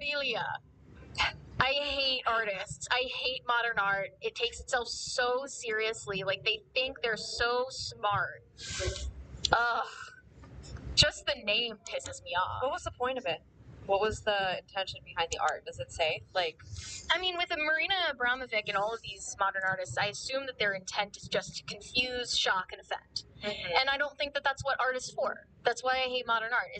memorabilia. I hate artists. I hate modern art. It takes itself so seriously. Like, they think they're so smart. Ugh. Just the name pisses me off. What was the point of it? What was the intention behind the art? Does it say? Like, I mean, with Marina Abramovic and all of these modern artists, I assume that their intent is just to confuse, shock, and offend. And I don't think that that's what art is for. That's why I hate modern art.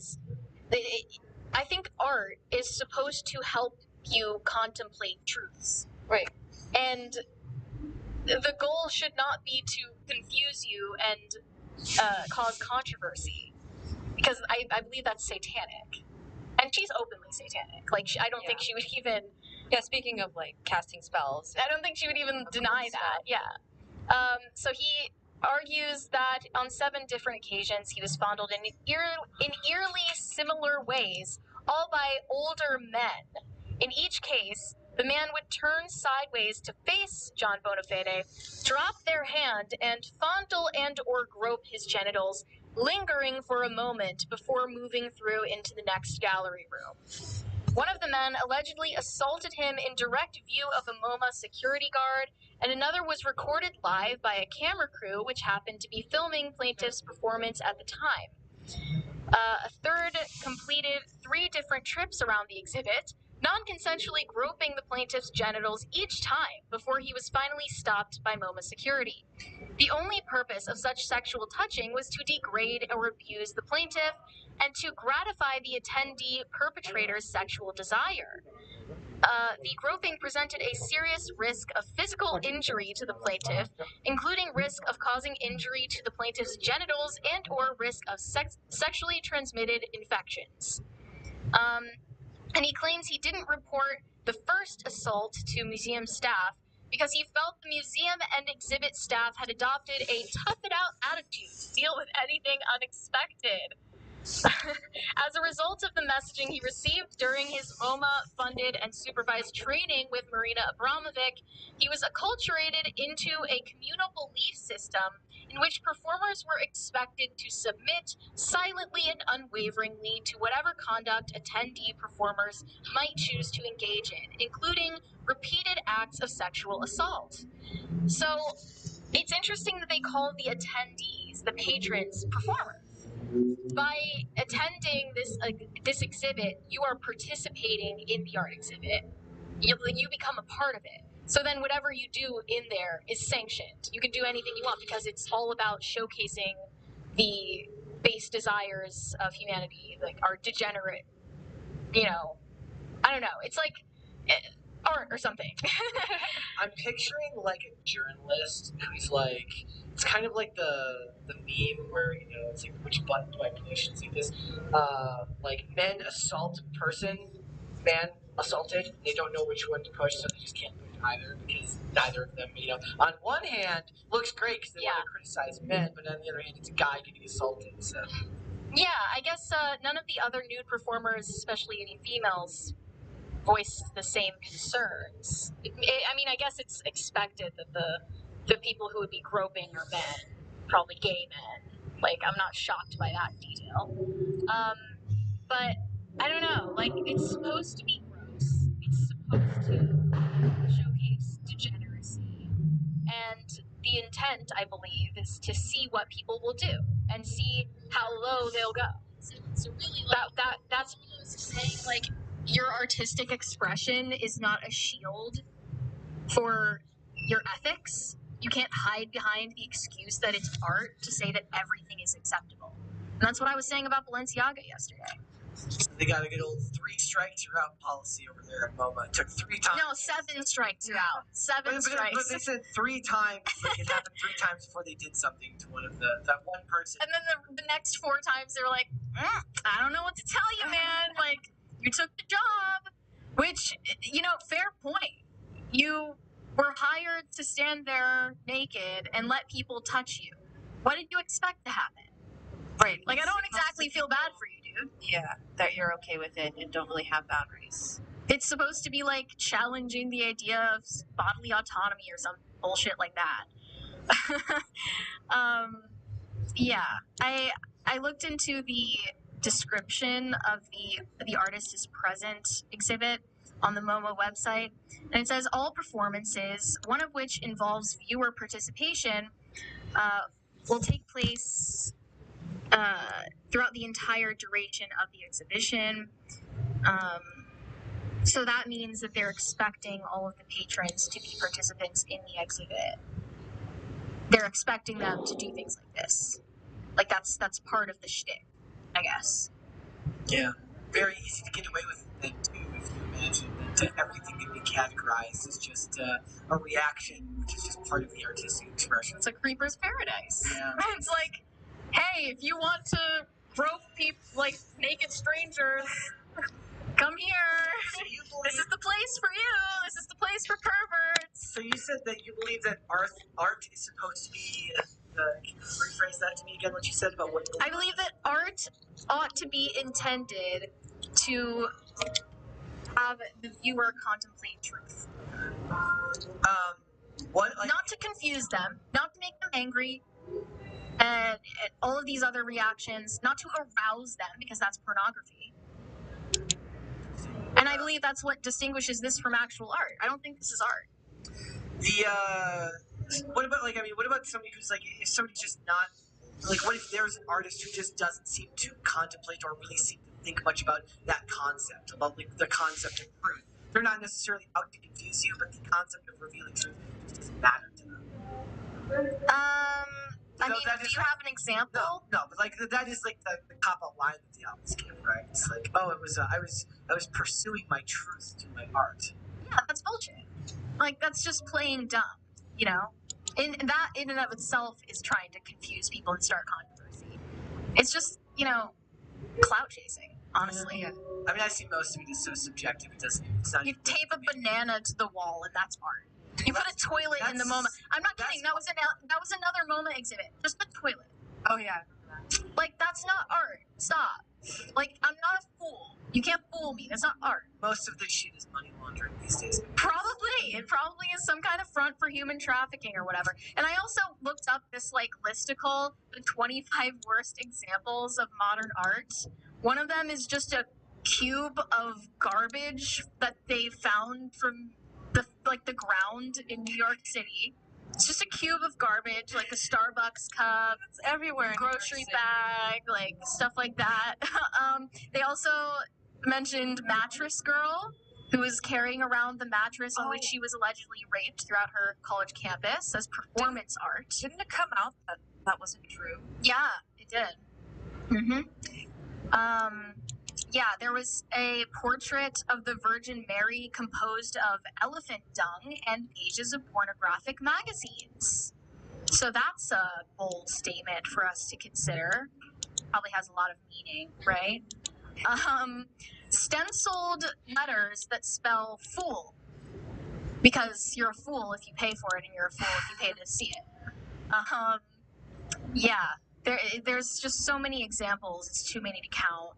I think art is supposed to help you contemplate truths. right. And the goal should not be to confuse you and cause controversy. Because I believe that's satanic. And she's openly satanic. Like, I don't think she would even... Yeah, speaking of, like, casting spells. I don't think she would even deny that. Yeah. So he argues that on 7 different occasions he was fondled in eerily similar ways, all by older men. In each case, the man would turn sideways to face John Bonafede, drop their hand, and fondle and or grope his genitals, lingering for a moment before moving through into the next gallery room. One of the men allegedly assaulted him in direct view of a MoMA security guard, and another was recorded live by a camera crew which happened to be filming plaintiff's performance at the time. A third completed 3 different trips around the exhibit, non-consensually groping the plaintiff's genitals each time before he was finally stopped by MoMA security. The only purpose of such sexual touching was to degrade or abuse the plaintiff and to gratify the attendee perpetrator's sexual desire. The groping presented a serious risk of physical injury to the plaintiff, including risk of causing injury to the plaintiff's genitals and or risk of sexually transmitted infections. And he claims he didn't report the first assault to museum staff because he felt the museum and exhibit staff had adopted a tough-it-out attitude to deal with anything unexpected. As a result of the messaging he received during his MoMA-funded and supervised training with Marina Abramovic, he was acculturated into a communal belief system in which performers were expected to submit silently and unwaveringly to whatever conduct attendee performers might choose to engage in, including repeated acts of sexual assault. So, it's interesting that they call the attendees, the patrons, performers. By attending this exhibit, you are participating in the art exhibit. You become a part of it. So then whatever you do in there is sanctioned. You can do anything you want because it's all about showcasing the base desires of humanity, like our degenerate, I don't know. It's like art or something. I'm picturing like a journalist who's like, it's kind of like the meme where, it's like, which button do I push? It's like this, like men assault person, man assaulted, they don't know which one to push, so they just can't push either because neither of them, on one hand looks great because they want to criticize men, but on the other hand it's a guy getting assaulted, so. Yeah, I guess none of the other nude performers, especially any females, voice the same concerns. I guess it's expected that the people who would be groping are men, probably gay men. Like, I'm not shocked by that detail. But I don't know. Like, it's supposed to be gross. It's supposed to showcase degeneracy, and the intent, I believe, is to see what people will do and see how low they'll go. So really, like, that's saying, like, your artistic expression is not a shield for your ethics. You can't hide behind the excuse that it's art to say that everything is acceptable. And that's what I was saying about Balenciaga yesterday. They got a good old 3 strikes you're out policy over there at MoMA. It took 3 times. No, 7 strikes you're out. 7 strikes. But they said 3 times. Like, it happened 3 times before they did something to that one person. And then the next 4 times they were like, I don't know what to tell you, man. Like, you took the job. Which, fair point. You were hired to stand there naked and let people touch you. What did you expect to happen? Right. Like, I don't exactly feel bad for you, dude. Yeah, that you're okay with it and don't really have boundaries. It's supposed to be, like, challenging the idea of bodily autonomy or some bullshit like that. Yeah. I looked into the description of the artist is present exhibit on the MoMA website, and it says all performances, one of which involves viewer participation, will take place throughout the entire duration of the exhibition. So that means that they're expecting all of the patrons to be participants in the exhibit. They're expecting them to do things like this. Like that's part of the shtick, I guess. Yeah, very easy to get away with it then too, if you imagine that everything can be categorized as just a reaction, which is just part of the artistic expression. It's a creeper's paradise. Yeah. It's like, hey, if you want to grope people like naked strangers, come here. So you This is the place for you. This is the place for perverts. So you said that you believe that art is supposed to be. Can you rephrase that to me again? What you said about what? I believe that art ought to be intended to have the viewer contemplate truth. What? Like, Not to confuse them, not to make them angry, and all of these other reactions, not to arouse them, because that's pornography. And I believe that's what distinguishes this from actual art. I don't think this is art. what about what about somebody who's like, if somebody's just not, like, what if there's an artist who just doesn't seem to contemplate or really seem to think much about that concept, about like the concept of truth? They're not necessarily out to confuse you, but the concept of revealing truth just doesn't matter to them. I mean, do you have an example? No, but like that is like the cop-out line that they always give, right? It's like, oh, it was I was pursuing my truth through my art. Yeah, that's bullshit. Like, that's just plain dumb, you know? That in and of itself is trying to confuse people and start controversy. It's just, clout chasing, honestly. Yeah. I mean, I see most of it is so subjective. It's not. You tape a banana to the wall, and that's art. You put a toilet in the MoMA. I'm not kidding. That was another MoMA exhibit. Just the toilet. Oh yeah. Like, that's not art. Stop. Like, I'm not a fool. You can't fool me. That's not art. Most of this shit is money laundering these days. Probably. It probably is some kind of front for human trafficking or whatever. And I also looked up this, listicle, the 25 worst examples of modern art. One of them is just a cube of garbage that they found from the ground in New York City. It's just a cube of garbage, like a Starbucks cup. It's everywhere. Grocery bag, stuff like that. They also mentioned Mattress Girl, who was carrying around the mattress on which she was allegedly raped throughout her college campus as performance art. Didn't it come out that that wasn't true? Yeah, it did. Yeah, there was a portrait of the Virgin Mary composed of elephant dung and pages of pornographic magazines. So that's a bold statement for us to consider. Probably has a lot of meaning, right? Stenciled letters that spell fool. Because you're a fool if you pay for it, and you're a fool if you pay to see it. Yeah, there's just so many examples, it's too many to count.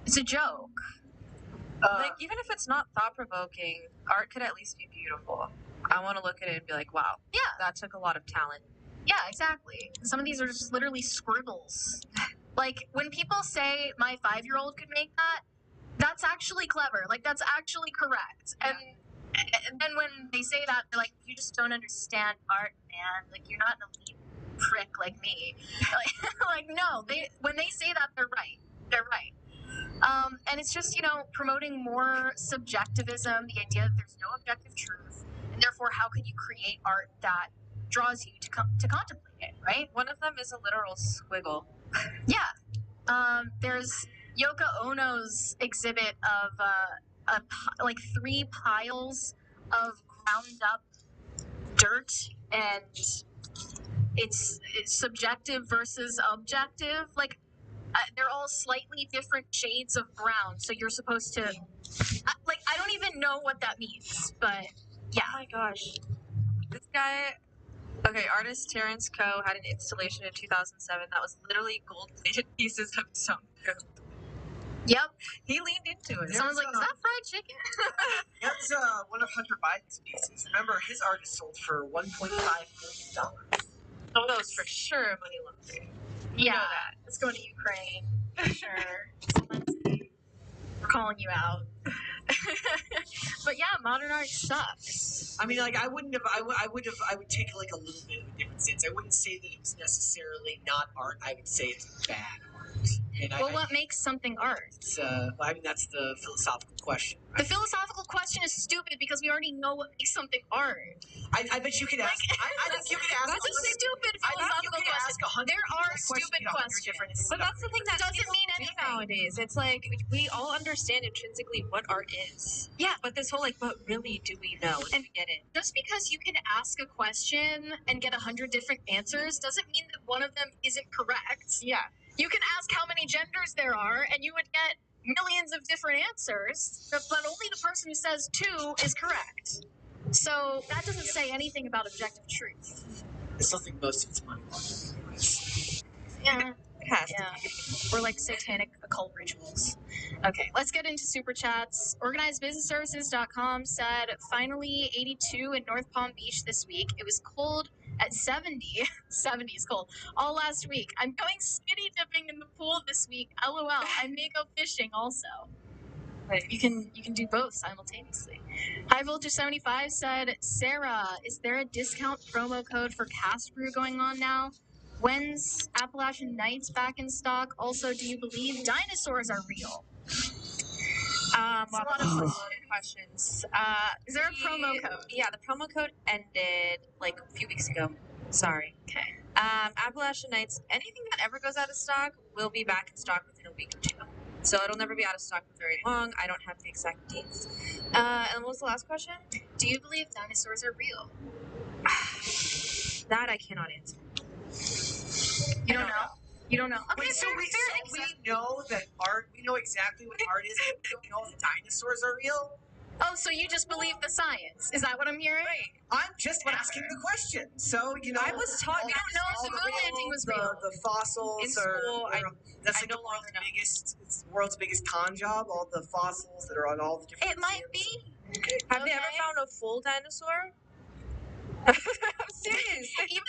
It's a joke. Even if it's not thought-provoking, art could at least be beautiful. I want to look at it and be like, wow, Yeah. that took a lot of talent. Yeah, exactly. Some of these are just literally scribbles. Like, when people say my 5-year-old could make that, that's actually clever. Like, that's actually correct. And then when they say that, they're like, you just don't understand art, man. Like, you're not an elite prick like me. No, when they say that, they're right. They're right. And it's just, promoting more subjectivism, the idea that there's no objective truth, and therefore how could you create art that draws you to contemplate it, right? One of them is a literal squiggle. Yeah. There's Yoko Ono's exhibit of 3 piles of ground up dirt, and it's subjective versus objective. They're all slightly different shades of brown, so you're supposed to I don't even know what that means, but yeah. Oh my gosh. This guy, artist Terrence Coe had an installation in 2007 that was literally gold-plated pieces of some poop. Yep. He leaned into it. Someone's like, is that fried chicken? That's one of Hunter Biden's pieces. Remember, his art is sold for $1.5 million. Oh, those for sure money laundering. Yeah. You know that. Let's go to Ukraine. Sure. Zelensky. We're calling you out. But yeah, modern art sucks. I mean, like, I would take like a little bit of a different stance. I wouldn't say that it was necessarily not art. I would say it's bad art. And Well, what makes something art? It's, I mean, that's the philosophical question. The philosophical question is stupid because we already know what makes something art. I bet you could ask. I think you could ask. That's a stupid philosophical question. There are stupid questions. But that's the thing that doesn't people mean do anything nowadays. It's like we all understand intrinsically what art is. Yeah. But this whole like, but really, do we know? And we get it. Just because you can ask a question and get 100 different answers doesn't mean that one of them isn't correct. Yeah. You can ask how many genders there are, and you would get millions of different answers, but only the person who says 2 is correct. So that doesn't say anything about objective truth. I still think most of it's money laundering. Yeah. It has Yeah. to be. Or like satanic occult rituals. Okay, let's get into super chats. OrganizedBusinessServices.com said, finally 82 in North Palm Beach this week. It was cold at 70. 70 is cold. All last week. I'm going skinny dipping in the pool this week. LOL. I may go fishing also. But you can do both simultaneously. High Voltage 75 said, Sarah, is there a discount promo code for Cast Brew going on now? When's Appalachian Nights back in stock? Also, do you believe dinosaurs are real? A lot of questions. Is there a promo code? Yeah, the promo code ended like a few weeks ago. Sorry. Okay. Appalachian Nights, anything that ever goes out of stock will be back in stock within a week or 2. So it'll never be out of stock for very long. I don't have the exact dates. And what was the last question? Do you believe dinosaurs are real? That I cannot answer. You don't know? You don't know. Okay, Wait, so we know that art. We know exactly what art is. But we don't know if dinosaurs are real. Oh, so you just believe the science? Is that what I'm hearing? Right. I'm just asking the question. So I was taught we don't know if the moon landing was real. The fossils in school. That's I like no the longer know. it's the world's biggest con job. All the fossils that are on all the different. It might be. Okay. Have they ever found a full dinosaur? I'm serious. Even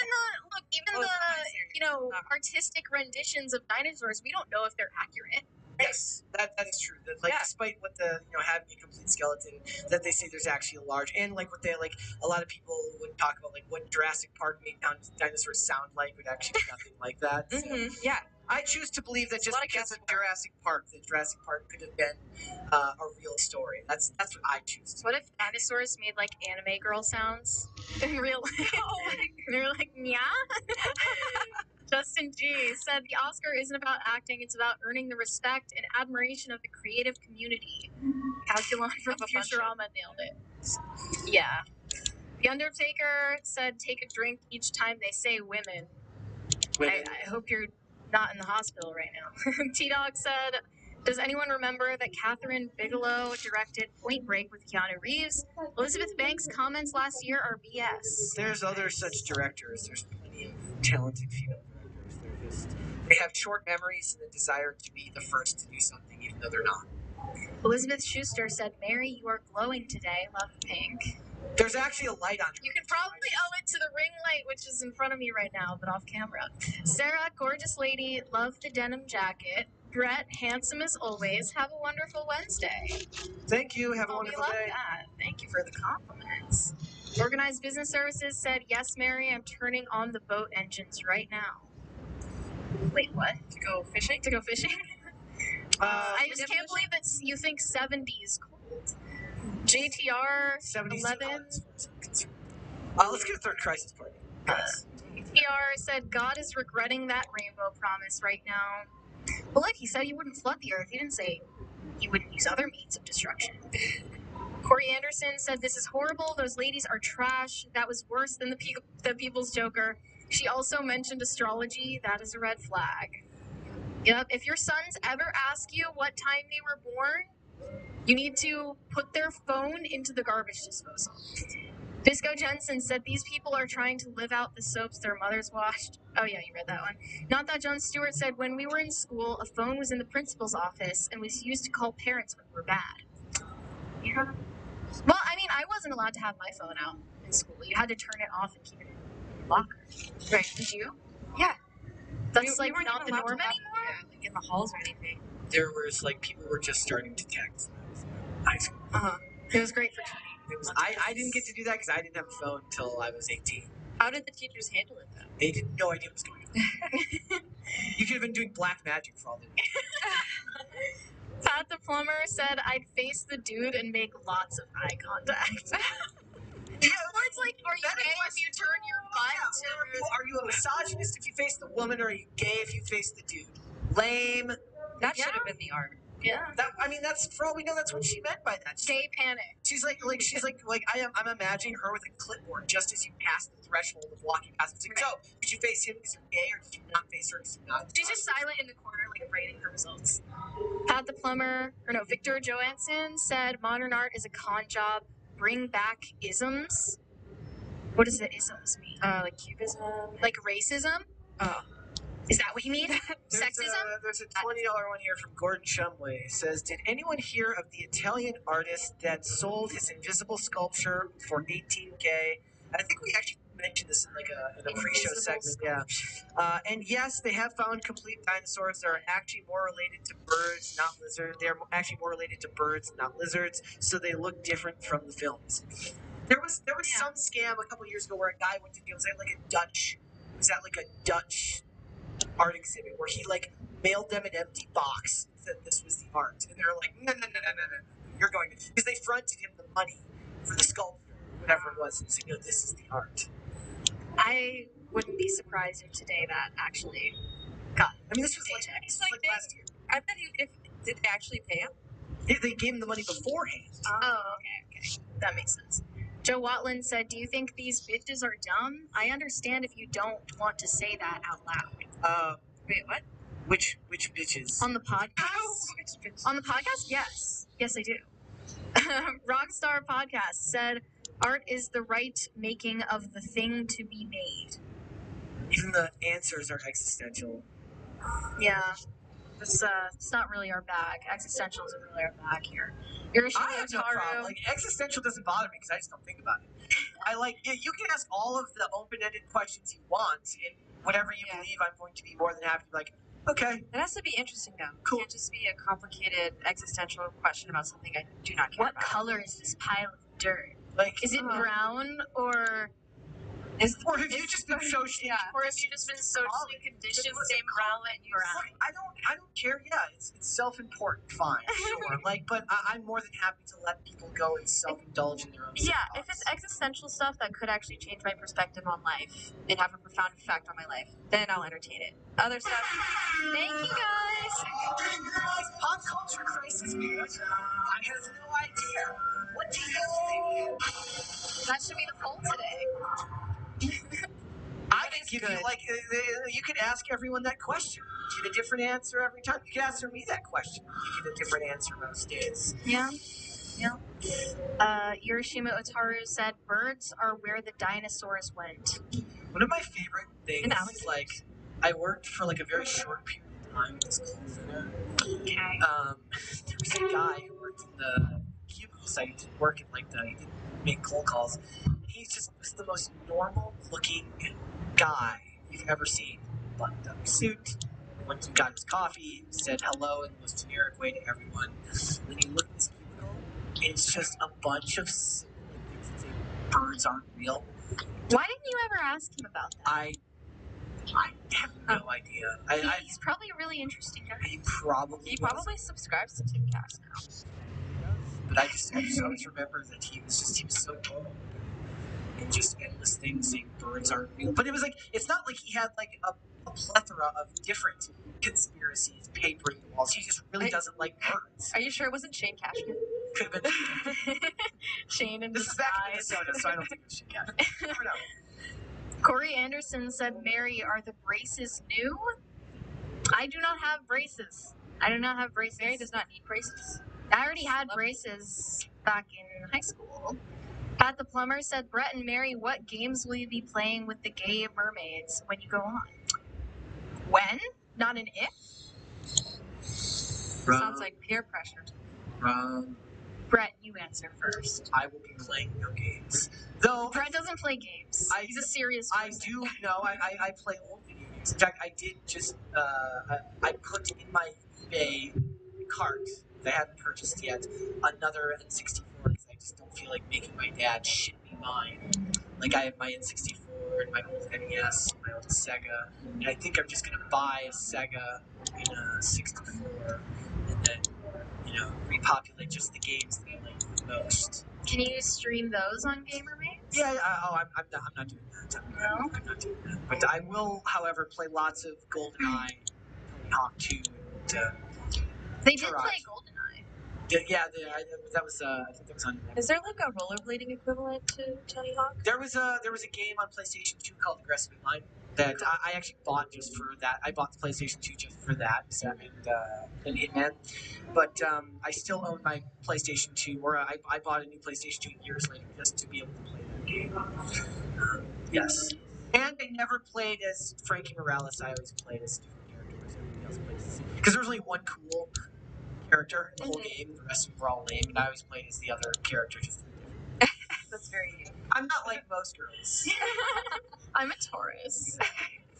the artistic renditions of dinosaurs, we don't know if they're accurate. Yes, that is true. That, like, despite what the having a complete skeleton, that they say there's actually a large, and like what they like, a lot of people would talk about like what Jurassic Park made dinosaurs sound like would actually be nothing like that. So Yeah. I choose to believe that just because of Jurassic Park could have been a real story. That's what I choose to. What if dinosaurs made like anime girl sounds in real life? They're like, yeah. Justin G said the Oscar isn't about acting; it's about earning the respect and admiration of the creative community. Calculon from Futurama nailed it. Yeah. The Undertaker said, "Take a drink each time they say women." I hope you're not in the hospital right now. T-Dog said, does anyone remember that Catherine Bigelow directed Point Break with Keanu Reeves? Elizabeth Banks' comments last year are BS. There's other such directors. There's plenty of talented female directors. They have short memories and the desire to be the first to do something, even though they're not. Elizabeth Schuster said, Mary, you are glowing today. Love pink. There's actually a light on her. You can probably owe it to the ring light, which is in front of me right now, but off camera. Sarah, gorgeous lady, love the denim jacket. Brett, handsome as always. Have a wonderful Wednesday. Thank you. Have a wonderful love day. That. Thank you for the compliments. Organized Business Services said, yes, Mary, I'm turning on the boat engines right now. Wait, what? To go fishing? To go fishing? I just can't believe that you think 70 is cold. JTR 11. Let's get a third crisis party. JTR said God is regretting that rainbow promise right now. Well, look, he said he wouldn't flood the earth. He didn't say he wouldn't use other means of destruction. Corey Anderson said, this is horrible. Those ladies are trash. That was worse than the People's Joker. She also mentioned astrology. That is a red flag. Yep. If your sons ever ask you what time they were born, you need to put their phone into the garbage disposal. Disco Jensen said these people are trying to live out the soaps their mothers washed. Oh yeah, you read that one. Not That John Stewart said, when we were in school, a phone was in the principal's office and was used to call parents when we were bad. Yeah. Well, I mean, I wasn't allowed to have my phone out in school. You had to turn it off and keep it in your locker. Right. Did you? Yeah. That's like not the norm anymore? like in the halls or anything. There was like people were just starting to text when I was in high school. It was great for training. I didn't get to do that because I didn't have a phone until I was 18. How did the teachers handle it though? They had no idea what was going on. You could have been doing black magic for all they knew. Pat the plumber said, "I'd face the dude and make lots of eye contact." Or it's like, are you gay if you turn your butt to... Are you a misogynist if you face the woman, or are you gay if you face the dude? Lame. That should have been the art. Yeah. That's for all we know. That's what she meant by that. Gay panic. She's like I'm imagining her with a clipboard just as you pass the threshold of walking past. It's like, so did you face him because you're gay, or did you not face her because you're not? She's just silent in the corner, like writing her results. Pat the plumber, Victor Johansson said, "Modern art is a con job. Bring back isms." What does the isms mean? Like cubism. Like racism? Oh. Is that what you mean? Sexism? There's a $20 one here from Gordon Shumway. It says, "Did anyone hear of the Italian artist that sold his invisible sculpture for $18K?" I think we actually mentioned this in a pre-show segment. Yeah. And yes, they have found complete dinosaurs that are actually more related to birds, not lizards. They're actually more related to birds, not lizards. So they look different from the films. There was some scam a couple years ago where a guy went to deal. Was at like a Dutch art exhibit where he like mailed them an empty box and said this was the art, and they're like, no, you're going to, because they fronted him the money for the sculpture, whatever it was, and said, no, this is the art. I wouldn't be surprised if today that actually got. I mean, this was like last year. I bet did they actually pay him? They gave him the money beforehand. Oh, okay. That makes sense. Joe Watland said, "Do you think these bitches are dumb? I understand if you don't want to say that out loud." Wait, what? Which bitches? On the podcast? On the podcast? Yes. Yes, I do. Rockstar Podcast said, "Art is the right making of the thing to be made." Even the answers are existential. Yeah. It's not really our bag. Existential isn't really our bag here. I have no problem. Like, existential doesn't bother me because I just don't think about it. You can ask all of the open-ended questions you want, and whatever you believe, I'm going to be more than happy to be like, okay. It has to be interesting, though. Cool. It can't just be a complicated existential question about something I do not care What about. color is this pile of dirt? Like, is it brown or... Or have you just been socially? Yeah. Or have you just been socially conditioned to say brown and brown? I don't care. Yeah, it's self-important. Fine, sure. But I'm more than happy to let people go and self-indulge in their own. Yeah, if it's existential stuff that could actually change my perspective on life and have a profound effect on my life, then I'll entertain it. Other stuff. Thank you guys. Pop culture crisis, man. I have no idea. What do you think? That should be the poll today. I can give you you could ask everyone that question. Get a different answer every time. You can answer me that question. You get a different answer most days. Yeah. Hiroshima Otaru said, "Birds are where the dinosaurs went." One of my favorite things is I worked for a very short period of time at this call center. Okay. There was a guy who worked in the cubicle site. He didn't work in he didn't make cold calls. He just was the most normal looking guy you've ever seen. Buttoned up suit, went and got his coffee, said hello in the most generic way to everyone. Then you look at this cubicle, and it's just a bunch of things that say birds aren't real. Why didn't you ever ask him about that? I have no idea. He's probably a really interesting guy. He probably subscribes to Timcast now. But I just always remember that he was so normal. And just endless things saying birds aren't real. But it was it's not like he had a plethora of different conspiracies papering the walls. He just really doesn't like birds. Are you sure it wasn't Shane Cashman? Could have been Shane in This is back in Minnesota, so I don't think it was Shane Cashman. Never know. Corey Anderson said, "Mary, are the braces new?" I do not have braces. Mary does not need braces. I already had braces back in high school. Pat the plumber said, "Brett and Mary, what games will you be playing with the gay mermaids when you go on?" When? Not an if? Sounds like peer pressure. Brett, you answer first. I will be playing no games. Though Brett doesn't play games. He's a serious person. I do know. I play old video games. In fact, I did just I put in my eBay cart that I haven't purchased yet another N64 because I just don't feel like making my dad ship me mine. Like I have my N64 and my old NES, my old Sega, and I think I'm just gonna buy a Sega and a 64, and then repopulate just the games that I like the most. Can you stream those on GamerMates? Yeah, I'm not doing that. I'm not doing that. But I will, however, play lots of GoldenEye, Tony Hawk 2, and They did Turok. play GoldenEye. That was I think that was on. Is there like a rollerblading equivalent to Tony Hawk? There was a game on PlayStation 2 called Aggressive Inline that I actually bought just for that. I bought the PlayStation 2 just for that and Hitman. But I still own my PlayStation 2, or I bought a new PlayStation 2 years later just to be able to play that game. Yes. And I never played as Frankie Morales. I always played as different characters. Everybody else plays because there's only one cool character in the whole game. The rest of them were all lame, and I always played as the other character, just different. That's very you. I'm not like most girls. I'm a Taurus.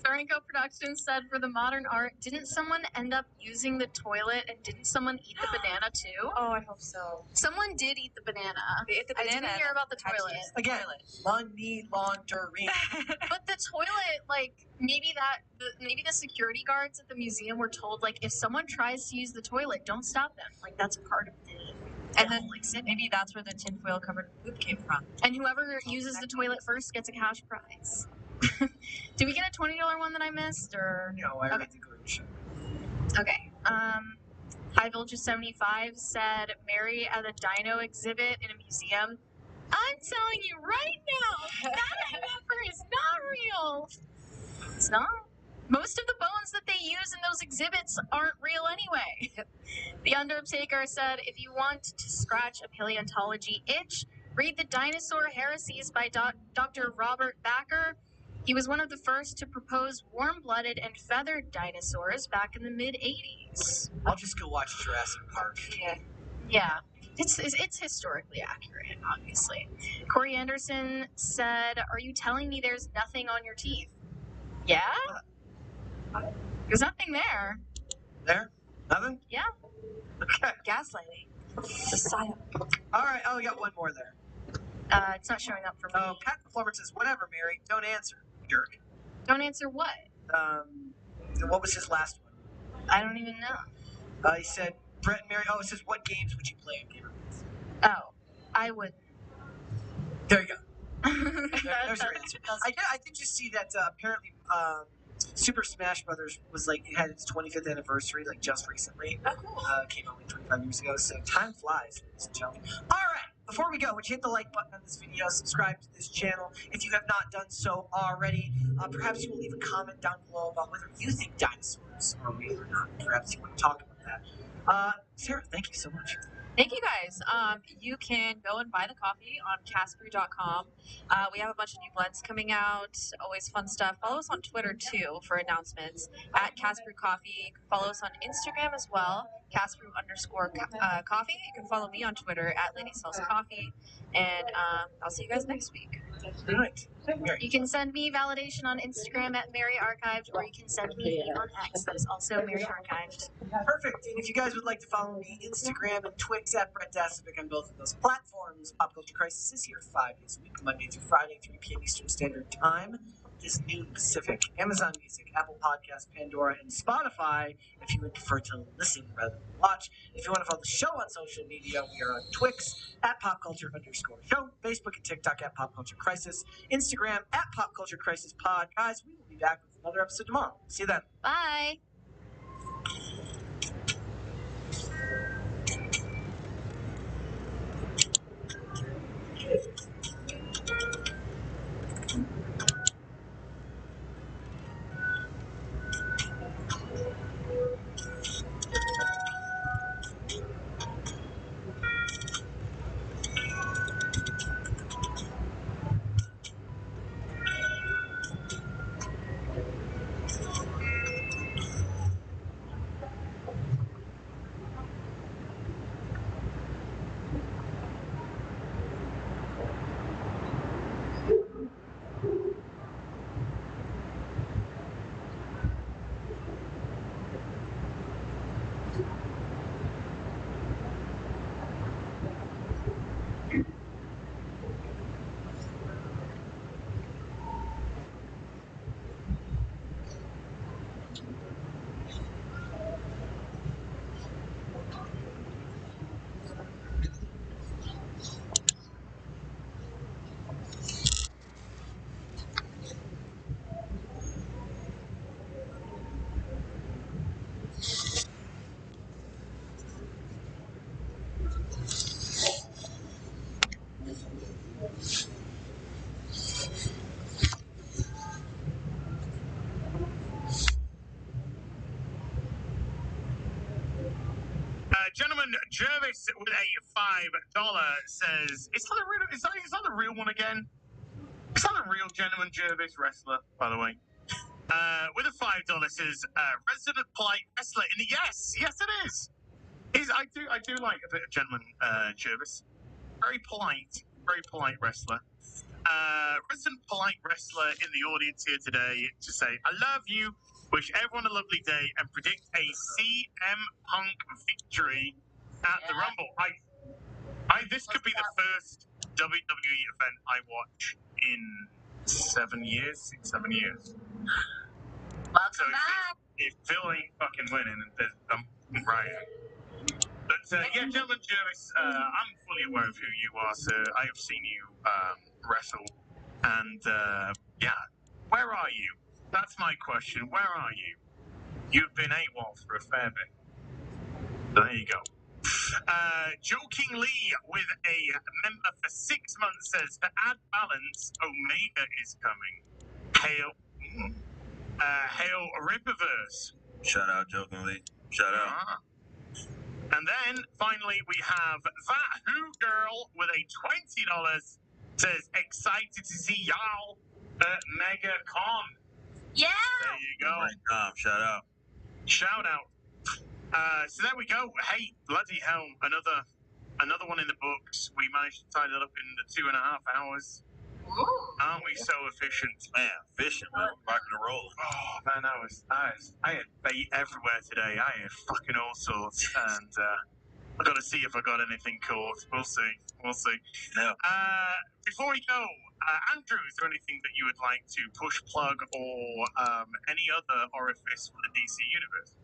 Thorinko Productions said for the modern art, didn't someone end up using the toilet and didn't someone eat the banana too? Oh, I hope so. Someone did eat the banana. They ate the I banana. didn't hear about the Had to toilet. use the Again, toilet. money laundering. But the toilet, like, maybe the security guards at the museum were told, like, if someone tries to use the toilet, don't stop them. Like, that's part of the And then maybe that's where the tinfoil covered poop came from. And whoever uses the toilet first gets a cash prize. Did we get a $20 one that I missed, or? No, I Okay. read the Gordon show. Okay. High Voltage 75 said, Mary at a dino exhibit in a museum. I'm telling you right now, that number is not real. It's not. Most of the bones that they use in those exhibits aren't real anyway. The Undertaker said, if you want to scratch a paleontology itch, read The Dinosaur Heresies by Dr. Robert Backer. He was one of the first to propose warm-blooded and feathered dinosaurs back in the mid-'80s. I'll just go watch Jurassic Park. Yeah. It's historically accurate, obviously. Corey Anderson said, are you telling me there's nothing on your teeth? Yeah? There's nothing there. There? Nothing? Yeah. Okay. Gaslighting. Just silent. All right. Oh, we got one more there. It's not showing up for me. Oh, Pat Performance says, whatever, Mary. Don't answer. Jerk. Don't answer what? What was his last one? I don't even know. He said, Brett and Mary. Oh, it says, what games would you play in GamerMates? Oh, I would. There you go. There's your answer. I did just see that apparently Super Smash Brothers was like it had its 25th anniversary like just recently. Oh, cool. Came out like 25 years ago. So time flies, ladies and gentlemen. All right. Before we go, would you hit the like button on this video, subscribe to this channel if you have not done so already. Perhaps you will leave a comment down below about whether you think dinosaurs are real or not. Perhaps you want to talk about that. Sarah, thank you so much. Thank you guys. You can go and buy the coffee on casbrew.com. We have a bunch of new blends coming out. Always fun stuff. Follow us on Twitter too for announcements at Casbrew Coffee. You can follow us on Instagram as well, Casbrew_coffee. You can follow me on Twitter at Lady Sells Coffee. And I'll see you guys next week. Good night. You can send me validation on Instagram at Mary Archived, or you can send me hate on X. That is also Mary Archived. Perfect. And if you guys would like to follow me, Instagram and Twix at Brett Dasovic on both of those platforms. Pop Culture Crisis is here 5 days a week, Monday through Friday, 3 p.m. Eastern Standard Time. Is noon Pacific. Amazon Music, Apple Podcasts, Pandora, and Spotify if you would prefer to listen rather than watch. If you want to follow the show on social media, we are on Twix at PopCulture_show, Facebook and TikTok at Pop Culture Crisis, Instagram at Pop Culture Crisis Pod. Guys, we will be back with another episode tomorrow. See you then. Bye. says, it's not the real one again. It's not a real gentleman Jervis wrestler, by the way. With a $5 says, resident polite wrestler. And yes, it is. I do like a bit of gentleman Jervis. Very polite wrestler. Resident polite wrestler in the audience here today to say, I love you, wish everyone a lovely day, and predict a CM Punk victory at the Rumble. This could be the first WWE event I watch in 7 years. Welcome back. If Phil ain't fucking winning, I'm right. But yeah, gentlemen, Jervis, I'm fully aware of who you are, sir. I have seen you wrestle, and yeah, where are you? That's my question. Where are you? You've been AWOL for a fair bit. So there you go. Jokingly, with a member for 6 months, says to add balance, Omega is coming. Hail Rippaverse. Shout out, Jokingly. Shout out. And then finally we have that Who Girl with a $20 says excited to see y'all at Mega Con. Yeah. There you go. Shout out. Shout out. So there we go. Hey, bloody hell! Another one in the books. We managed to tie that up in the 2.5 hours. Ooh. Aren't we so efficient? Man, efficient, man. Rocking and rolling. Oh man, I had bait everywhere today. I had fucking all sorts, and I got to see if I got anything caught. We'll see. Yeah. Before we go, Andrew, is there anything that you would like to push, plug, or any other orifice for the DC universe?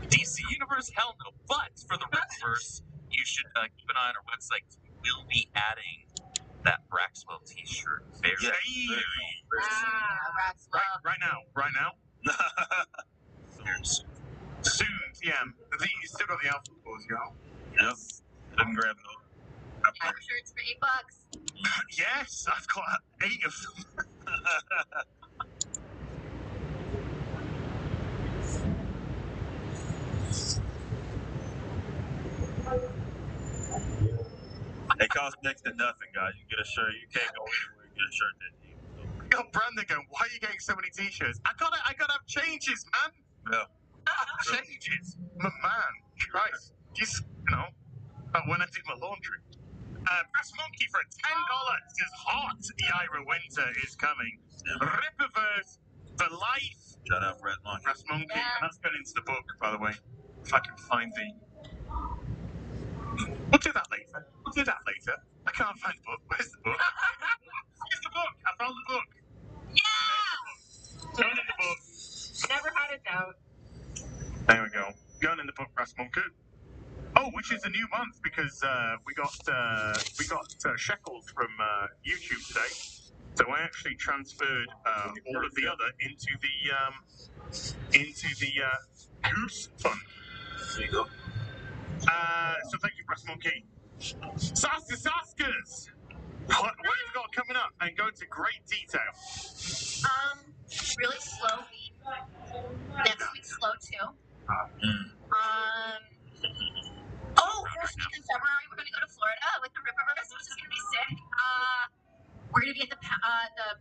DC Universe, hell no. But for the Ripverse, you should keep an eye on our website. We will be adding that Braxwell t-shirt very Hey! Braxwell. Right now. Soon, yeah. You still got the alpha pause, y'all. Yep. Didn't grab it. Yeah, shirts for $8. Yes, I've got 8 of them. It costs next to nothing, guys. You get a shirt. You can't go anywhere and get a shirt that cheap. I got Brandon going, why are you getting so many t-shirts? I gotta have changes, man. Yeah. Changes. Man, Christ. Just, when I do my laundry. Press Monkey for $10 says hot Yaira Winter is coming. Rippaverse for life. Shout out Press Monkey. Press Monkey. And that's going into the book, by the way. If I can find the... We'll do that later. I can't find the book. Where's the book? Where's the book? I found the book. Yeah. Going in the book. Never had a doubt. There we go. Going in the book, Brass Monkey. Oh, which is a new month because we got shekels from YouTube today. So I actually transferred all of the other into the Goose Fund. There you go. So thank you, Brass Monkey. Saskas! What have you got coming up? And go into great detail. Really slow week. Next week's slow too. First week in February, we're going to go to Florida with the Rippaverse, which is going to be sick. We're going to be at the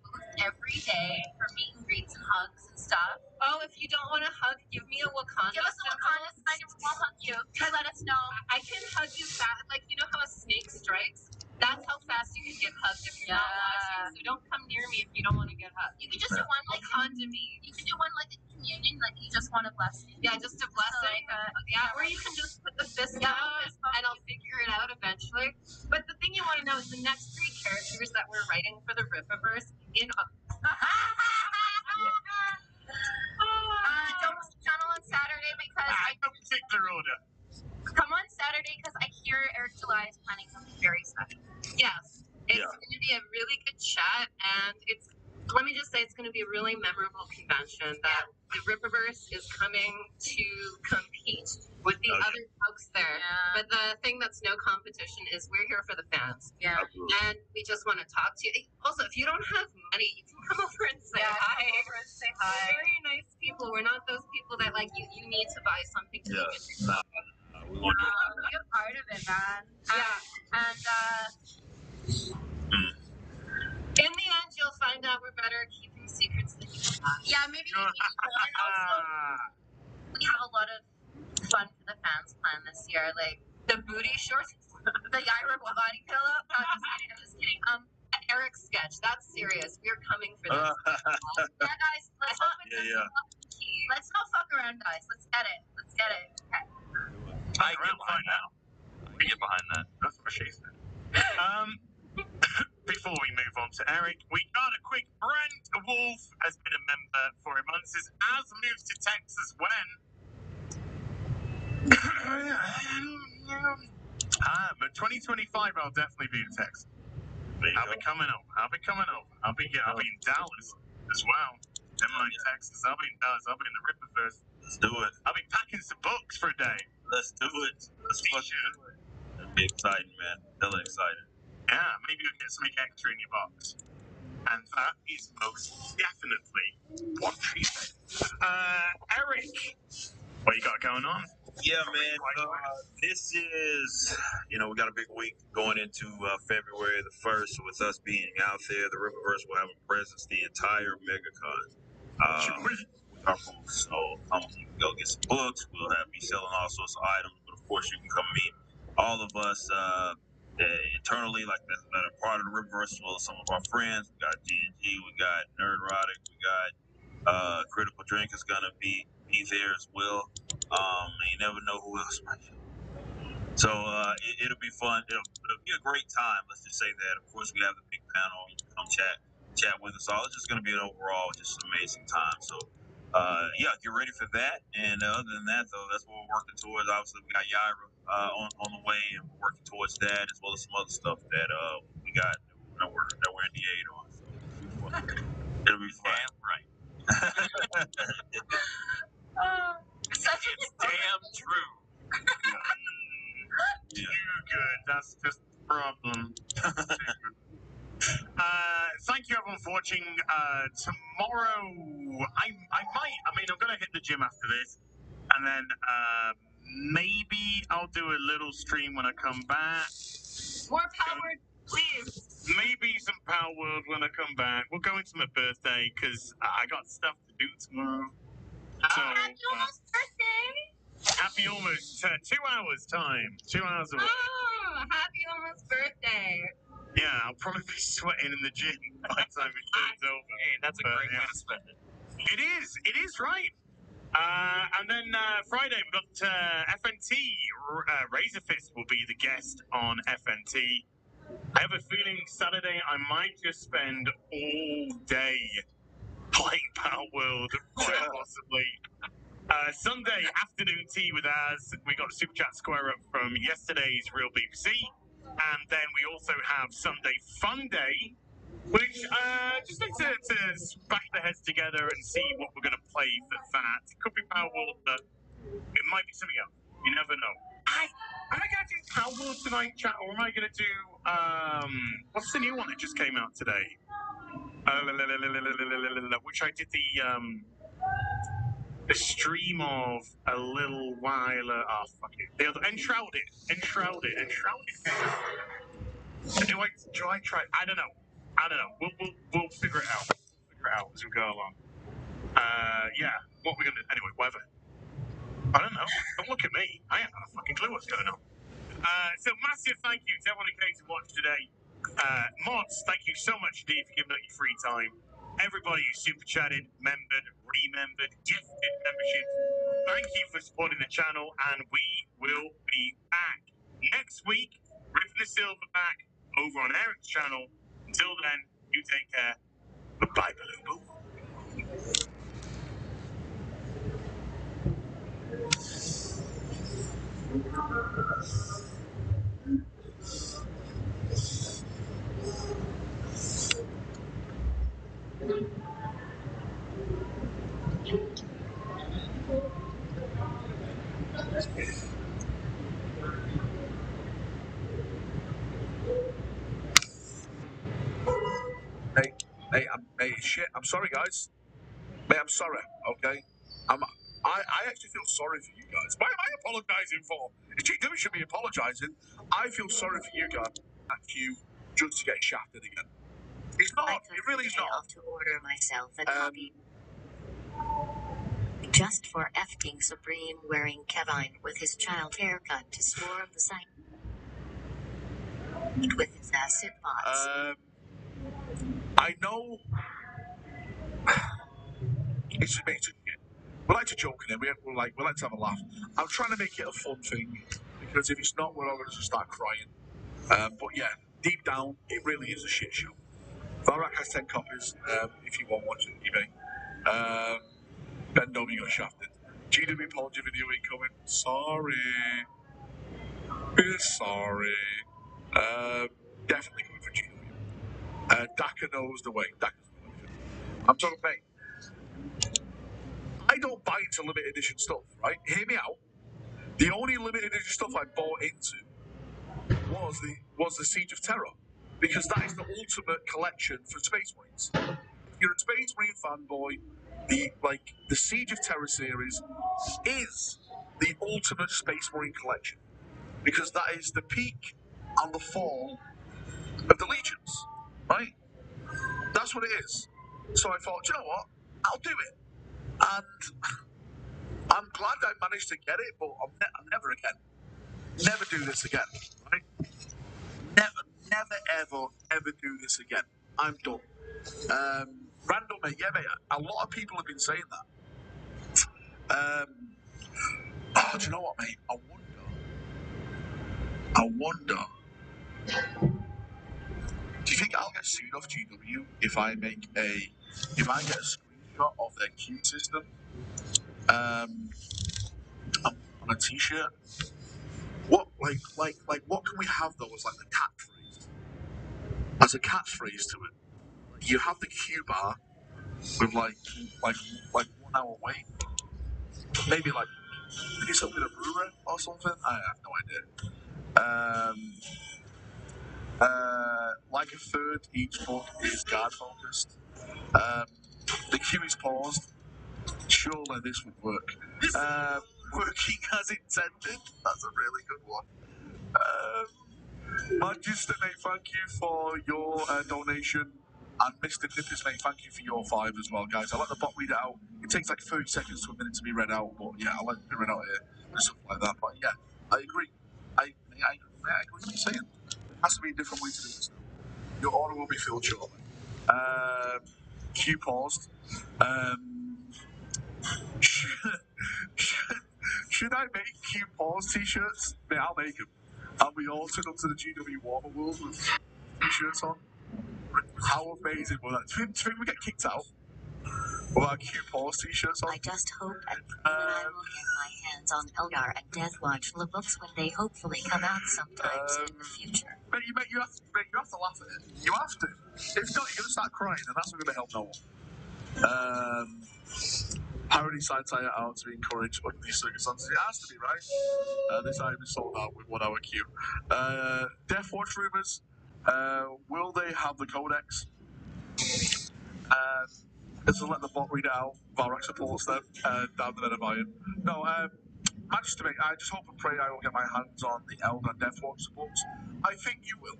booth every day for meet and greets and hugs and stuff. Oh, if you don't want to hug, give me a Wakanda. Give us a Wakanda sign and we'll hug you. Let us know. I can hug you fast. Like, you know how a snake strikes? That's how fast you can get hugged if you're not watching. So don't come near me if you don't want to get hugged. You can just do one like Wakanda me. You can do one like in communion, like you just want a blessing. Yeah, just a blessing. Or you can just put the fist out and I'll figure it out eventually. But the thing you want to know is the next 3 characters that we're writing for the Rippaverse in don't miss the channel on Saturday because No particular order. come on Saturday because I hear Eric July is planning something very special. Yes. It's going to be a really good chat, and let me just say it's going to be a really memorable convention that the Rippaverse is coming to compete with the other folks there. Yeah. But the thing that's no competition is we're here for the fans. Yeah. And we just want to talk to you. Also, if you don't have money, you can come over and say hi. Come over and say hi. We're very nice people. We're not those people that you need to buy something to Yeah. live in. We're gonna do it. Be a part of it, man. Yeah. And in the end, you'll find out we're better at keeping secrets than you are. Yeah, maybe we need to. And also, we have a lot of fun for the fans plan this year, like the booty shorts, the Ira body pillow. No, I'm just kidding. I'm just kidding. Eric's sketch. That's serious. We're coming for this. Yeah, guys. Let's not. Yeah. Let's not fuck around, guys. Let's get it. Let's get it. Okay. I can get behind that. I can get behind that. That's what she said. Before we move on to Eric, we got a quick Brent Wolf has been a member for a month. Says, as moves to Texas when? But 2025, I'll definitely be in Texas. I'll be coming over. I'll be in Dallas as well. In Texas. I'll be in Dallas. I'll be in the Riververse. Let's do it. I'll be packing some books for a day. Let's do it. Let's fucking do it. That'd be exciting, man. Hella exciting. Yeah, maybe you'll get something extra in your box. And that is most definitely what she said. Eric, what you got going on? Yeah, man. This is, we got a big week going into February the 1st. With us being out there, the Riververse will have a presence the entire MegaCon. So you can go get some books. We'll be selling all sorts of items. But of course, you can come meet all of us internally, like that are part of the Riververse, as well as some of our friends. We got D&G, we got Nerdrotic, we got Critical Drink is gonna be there as well. You never know who else might show. So it'll be fun. It'll be a great time. Let's just say that. Of course, we have the big panel. You can come chat with us all. It's just going to be an overall just an amazing time. So get ready for that. And other than that, though, that's what we're working towards. Obviously, we got Yaira on the way, and we're working towards that, as well as some other stuff that we got that we're NDA'd on. So it'll be fun. Damn right. It's damn true. Too good. That's just the problem. Thank you everyone for watching. Tomorrow, I'm gonna hit the gym after this, and then maybe I'll do a little stream when I come back. more power, please. Maybe some Power World when I come back. We'll go into my birthday because I got stuff to do tomorrow. So, Happy almost birthday. happy almost 2 hours time. 2 hours away. Oh, happy almost birthday. Yeah, I'll probably be sweating in the gym by the time it turns over. Hey, that's a great way to spend it. It is right. And then Friday we've got FNT. Razorfist will be the guest on FNT. I have a feeling Saturday I might just spend all day playing Power World, quite possibly. Sunday afternoon tea with us. We got a super chat square up from yesterday's Real BBC, and then we also have Sunday Fun Day, which just need to bash the heads together and see what we're going to play for that. It could be Power World, but it might be something else. You never know. Am I going to do Power World tonight, chat, or am I going to do what's the new one that just came out today? Which I did the stream of a little while. Fuck it. The other Enshrouded. Do I try? I don't know. We'll figure it out. As we go along. What we're gonna anyway. Whatever. I don't know. Don't look at me. I ain't got a fucking clue what's going on. So massive thank you to everyone who came to watch today. Mods, thank you so much indeed for giving up your free time. Everybody who super chatted, membered, remembered, gifted memberships, thank you for supporting the channel, and we will be back next week, ripping the silver back over on Eric's channel. Until then, you take care. Bye, Baloo. Hey, I'm sorry, guys. Hey, I'm sorry. Okay, I'm I actually feel sorry for you guys. Why am I apologising for? GW should be apologising. I feel sorry for you guys. You just to get shafted again. It's not. It really is not. To order myself a copy. Just for effing Supreme wearing Kevine with his child haircut to swarm the site. With his acid bots. I know. It's just makes it. We like to joke in it. We like to have a laugh. I'm trying to make it a fun thing because if it's not, we're all going to just start crying. But yeah, deep down, it really is a shit show. Varak has 10 copies. If you want to watch it, eBay. Ben Domi got shafted. GW apology video incoming. Sorry. We're sorry. Definitely coming for GW. Daka knows the way. Daka's the way. I'm talking, mate. I don't buy into limited edition stuff, right? Hear me out. The only limited edition stuff I bought into was the Siege of Terror, because that is the ultimate collection for Space Marines. If you're a Space Marine fanboy, the Siege of Terror series is the ultimate Space Marine collection, because that is the peak and the fall of the Legions, right? That's what it is. So I thought, you know what? I'll do it, and I'm glad I managed to get it, but I'm never again. Never do this again, right? Never, ever do this again. I'm done. Randall, mate, yeah, mate, a lot of people have been saying that. Do you know what, mate? I wonder. Do you think I'll get sued off GW if I get a screenshot of their queue system on a T-shirt? What, what can we have though as like the catchphrase? As a catchphrase to it, you have the queue bar with like 1 hour wait, maybe something a brewer or something. I have no idea. Like a third, each book is guard focused. The queue is paused. Surely this would work. Working as intended. That's a really good one. Manchester, mate, thank you for your donation. And Mr. Nippers, mate, thank you for your 5 as well, guys. I'll let the bot read it out. It takes like 30 seconds to a minute to be read out, but yeah, I'll let it be read out here and stuff like that. But yeah, I agree. I agree with what you're saying. There has to be a different way to do this now. Your order will be filled shortly. Q paused. Should I make Q pause t-shirts? Mate, I'll make them. And we all turn up to the GW Warmer World with t-shirts on. How amazing will that? Do you think we get kicked out with our Q pause t-shirts on? I just hope and pray that I will get my hands on Eldar and Deathwatch books when they hopefully come out sometimes in the future. Mate, you have to laugh at it. You have to. If not, you're going to start crying, and that's not going to help no one. Parody satire out to encourage ugly circumstances. It has to be, right? This item is sold out with 1 hour queue. Deathwatch rumours. Will they have the codex? Let's let the bot read it out. Valrak supports them. Down the net buy-in. No, Manchester, mate, I just hope and pray I will get my hands on the Elder Deathwatch books. I think you will.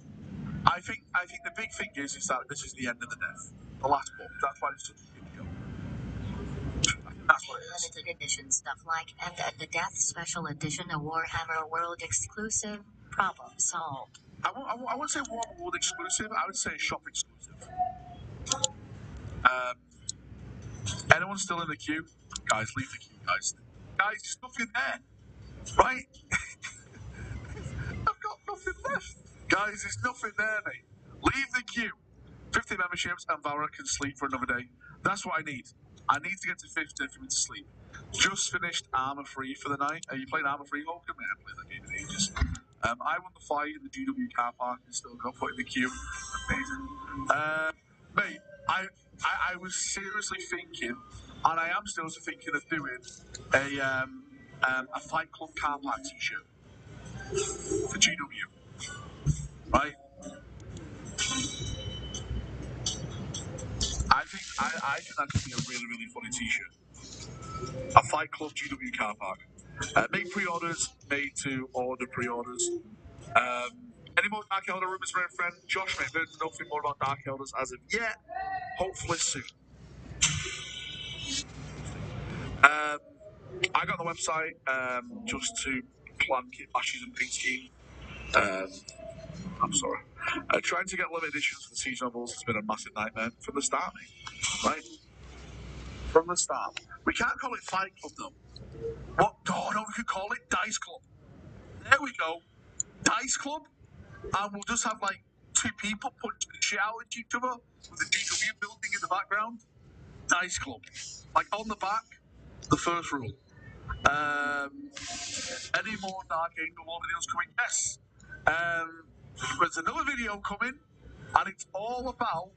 I think the big thing is that this is the end of the death. The last book. That's why it's such a big deal. That's what it is. Limited edition stuff like End at the Death Special Edition, a Warhammer World exclusive. Problem solved. I wouldn't say Warhammer World exclusive. I would say shop exclusive. Anyone still in the queue? Guys, leave the queue, guys. Guys, there's nothing there, right? I've got nothing left. Guys, there's nothing there, mate. Leave the queue. 50 memberships and Valorant can sleep for another day. That's what I need. I need to get to 50 for me to sleep. Just finished Armour Free for the night. Are you playing Armour Free, Logan? Man, I played that game in ages. I won the fight in the GW car park and still got put in the queue. Amazing. Mate, I was seriously thinking, and I am still thinking of doing a Fight Club car park t-shirt for GW. Right? I think that could be a really, really funny t-shirt. a Fight Club GW car park. Make pre-orders, made to order pre-orders. Any more Dark Elder rumors, my friend? Josh, mate, heard nothing more about Dark Elders as of yet. Hopefully soon. I got the website just to plan kit bashes and paint scheme. I'm sorry. Trying to get limited editions for the seasonal balls has been a massive nightmare from the start, mate. Right? From the start. We can't call it Fight Club, though. What? Oh, no, we could call it Dice Club. There we go. Dice Club. And we'll just have, like, two people punching the shit out at each other with the GW building in the background. Dice Club. Like, on the back, the first rule. Any more Dark Angel War videos coming? Yes. There's another video coming, and it's all about.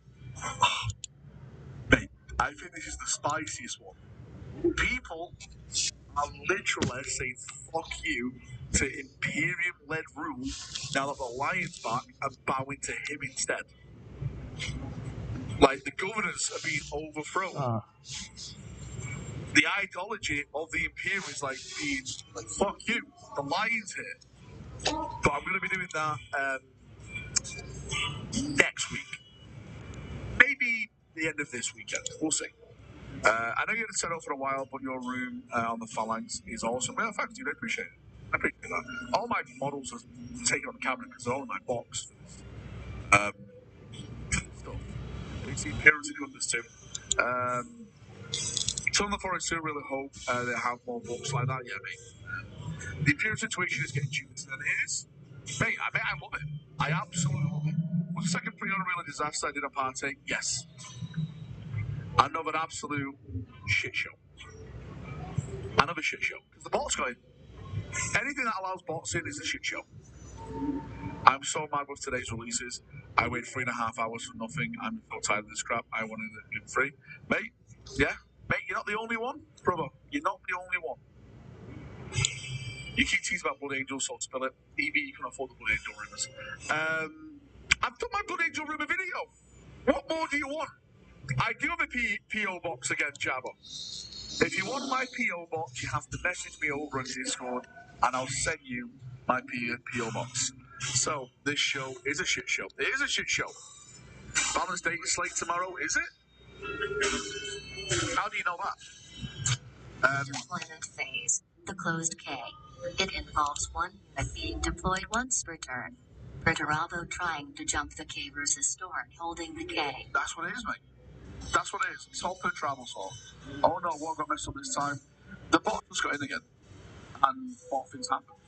Mate, I think this is the spiciest one. People are literally saying "fuck you" to Imperium-led rule now that the Lion's back and bowing to him instead. Like the governors are being overthrown. The ideology of the Imperium is like being like "fuck you." The Lion's here, but I'm going to be doing that next week. Maybe the end of this weekend. We'll see. I know you had it set up for a while, but your room on the Phalanx is awesome. Well, thanks, dude. I appreciate it. I appreciate that. All my models are taken on the cabinet because they're all in my box. Stuff. You see appearance in this too. Some of the Forest too really hope they have more books like that. Yeah, mate. The Imperial situation is getting juicy than it is. Mate, I love it. I absolutely love it. Was the second pre-order really a disaster? I did a partake. Yes. Another absolute shit show. Another shit show. Because the bot's going. Anything that allows bots in is a shit show. I'm so mad with today's releases. I wait 3.5 hours for nothing. I'm so tired of this crap. I wanted it in free. Mate, yeah? Mate, you're not the only one. Brother, you're not the only one. You keep teasing about Blood Angel, so spill it. EB, you can afford the Blood Angel rumors. I've done my Blood Angel rumor video. What more do you want? I do have a PO box again, Jabba. If you want my PO box, you have to message me over on Discord, and I'll send you my PO box. So this show is a shit show. It is a shit show. Balance date slate tomorrow, is it? How do you know that? Deployment phase. The closed K. It involves one unit being deployed once per turn. Perturabo trying to jump the K versus Storm holding the K. That's what it is, mate. That's what it is. It's all per travel sort. Oh no, what got messed up this time? The bot just got in again, and what things happened?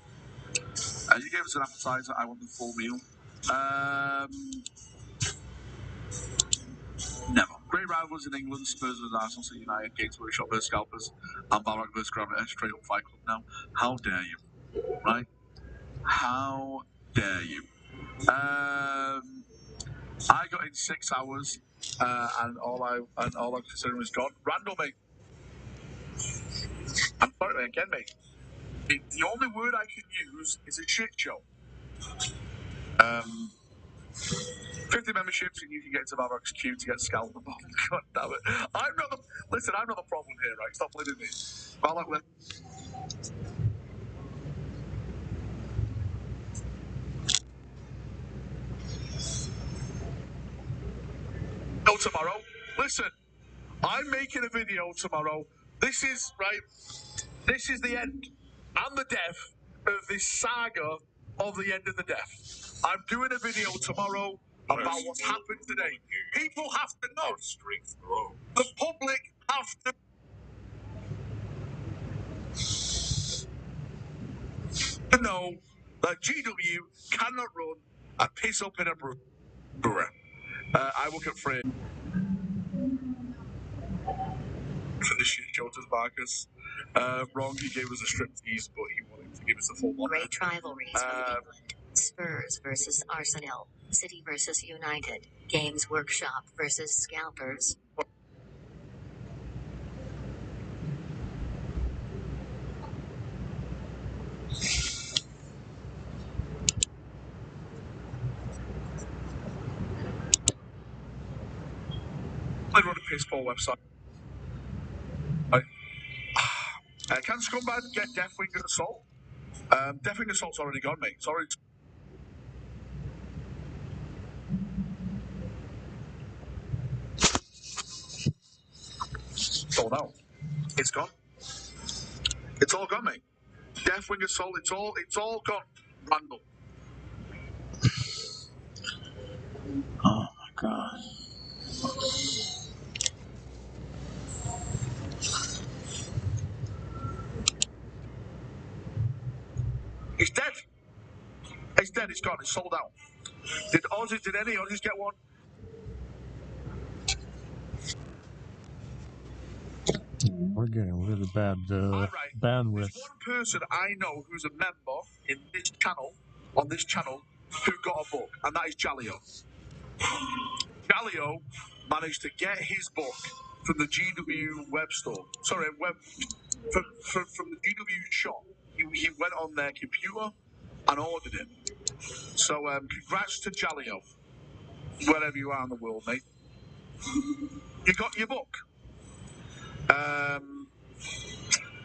You gave us an appetizer. I want the full meal. Never. Great rivals in England, Spurs vs Arsenal, City United, Gates Workshop vs Scalpers, and Barak vs Gravity, straight up Fight Club now. How dare you? Right? How dare you? I got in 6 hours, and all I considered was gone. Randall, mate. I'm sorry, mate. Again, mate. The only word I can use is a shit show. 50 memberships and you can get to Barak's queue to get scalped the bomb. God damn it. I'm not the problem here, right? Stop blaming me. Barak left. No, tomorrow. Listen, I'm making a video tomorrow. This is, right, this is the end and the death of this saga of the end of the death. I'm doing a video tomorrow about what's happened today. People have to know. The public have to know that GW cannot run a piss up in a brewer. I work at Free for the shit show to Marcus. Wrong, he gave us a strip tease, but he wanted to give us a full one. Great rivalries with England. Spurs versus Arsenal. City versus United. Games Workshop versus Scalpers. I run a piss poor website. Can Scumbag get Deathwing Assault? Deathwing Assault's already gone, mate. It's already sold out. It's gone. It's all gone, mate. Deathwing Assault. It's all gone. Randall. Oh my god. He's dead. He's dead. It's gone. It's sold out. Did any Aussies get one? We're getting really bad All right. bandwidth. There's one person I know who's a member in this channel, on this channel, who got a book, and that is Jalio. Jalio managed to get his book from the GW web store. Sorry, from the GW shop. He went on their computer and ordered it. So congrats to Jalio, wherever you are in the world, mate. You got your book.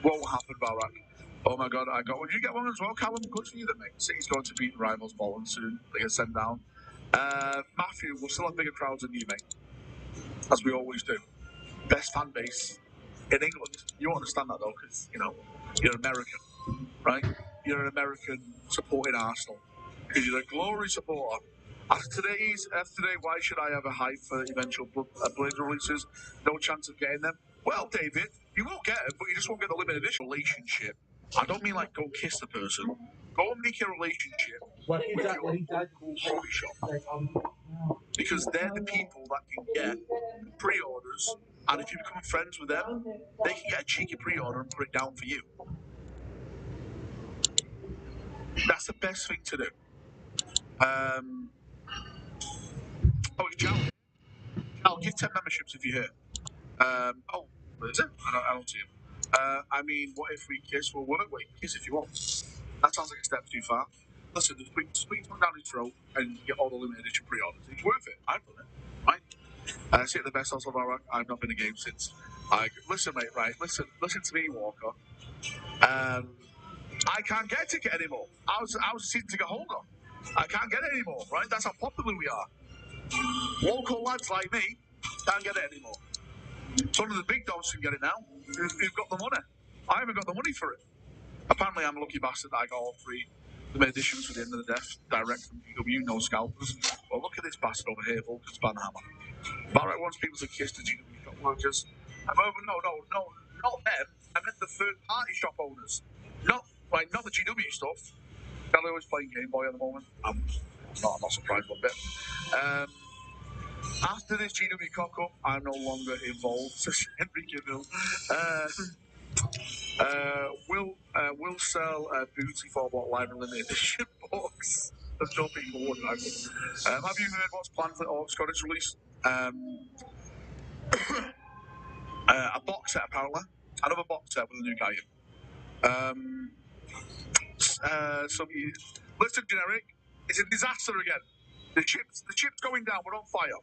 What happened, Barak? Oh my God, I got one. Did you get one as well, Callum? Good for you, then, mate. City's going to beat rivals Bolton soon. They get sent down. Matthew, we'll still have bigger crowds than you, mate, as we always do. Best fan base in England. You understand that though, because you're American, right? You're an American supporting Arsenal because you're a glory supporter. After today, why should I have a hype for eventual Blade releases? No chance of getting them. Well, David, you will get them, but you just won't get the limited edition relationship. I don't mean like go kiss the person. Go and make a relationship with your local coffee shop, because they're the people that can get pre-orders, and if you become friends with them, they can get a cheeky pre-order and put it down for you. That's the best thing to do. It's Jal. Jal, give 10 memberships if you're here. What is it? I don't see him. I mean, what if we kiss? Well, why don't we kiss if you want? That sounds like a step too far. Listen, just put your tongue down his throat and get all the limited edition pre-orders. It's worth it. I've done it. Right? See the best also of our. I've not been in a game since. Listen, mate. Right? Listen to me, Walker. I can't get a ticket anymore. I was a season ticket holder. I can't get it anymore. Right? That's how popular we are. Local lads like me can't get it anymore. Some of the big dogs can get it now. Who've got the money? I haven't got the money for it. Apparently, I'm a lucky bastard that I got all 3 limited editions for the end of the death, direct from GW, no scalpers. Well, look at this bastard over here, Vulcan's Banhammer. Barrett wants people to kiss the GW shop workers. No, not them. I meant the third-party shop owners. Not the GW stuff. Galileo is playing Game Boy at the moment. I'm not surprised one bit. After this GW cock-up, I'm no longer involved, says Henry Cavill. We'll sell Booty for what live and limited edition box. There's no people would. Have you heard what's planned for the Orc Scottish release? A box set, apparently. Another box set with a new guy in. Listen, generic. It's a disaster again. The ship's going down. We're on fire.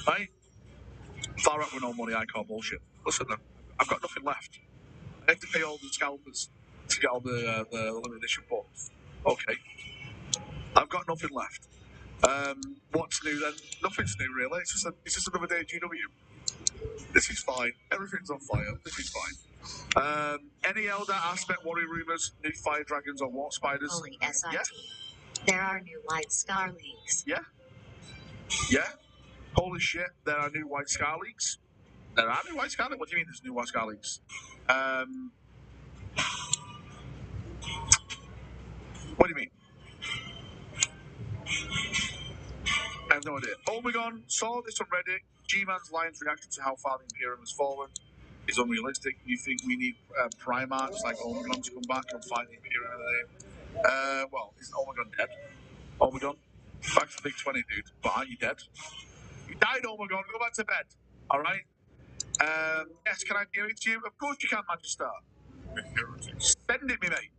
Right? Far up with no money. I call bullshit. Listen, then. I've got nothing left. I have to pay all the scalpers to get all the limited edition books. Okay. I've got nothing left. What's new then? Nothing's new really. It's just another day at GW. This is fine. Everything's on fire. This is fine. Any Elder Aspect Warrior rumors? New fire dragons or war spiders? Holy SIT. Yeah. There are new White Scar Leagues. Yeah. Yeah. Holy shit! There are new White Scar Leagues. There are new White Scar Leagues. What do you mean there's new White Scar Leagues? What do you mean? I have no idea. Omegon saw this on Reddit. G-Man's Lion's reaction to how far the Imperium has fallen is unrealistic. You think we need Primarchs like Omegon to come back and fight the Imperium today? Well, is Omegon dead? Omegon? Back to the big 20, dude. But are you dead? You died, Omegon. Go back to bed. All right? Yes, can I give it to you? Of course you can, Magister. Send it me, mate.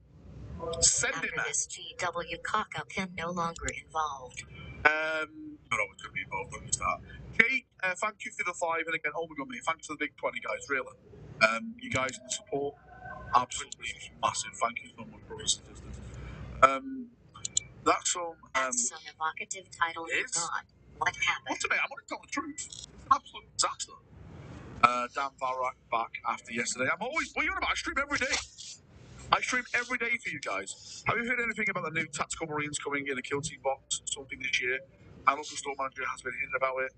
Send After it, mate. this GW cock-up him no longer involved. Not always going to be involved, don't you start. Jake, thank you for the 5, and again, oh my god, mate, thanks to the big 20 guys, really. You guys and the support, Absolutely massive. Thank you so much, brothers and sisters. That's some. That's some evocative title you got. What happened? What's it, mate? I'm going to tell the truth. It's an absolute disaster. Dan Varak back after yesterday. I'm always. What are you on about? I stream every day. I stream every day for you guys. Have you heard anything about the new tactical marines coming in a kill team box? Something this year. Our local store manager has been hinting about it.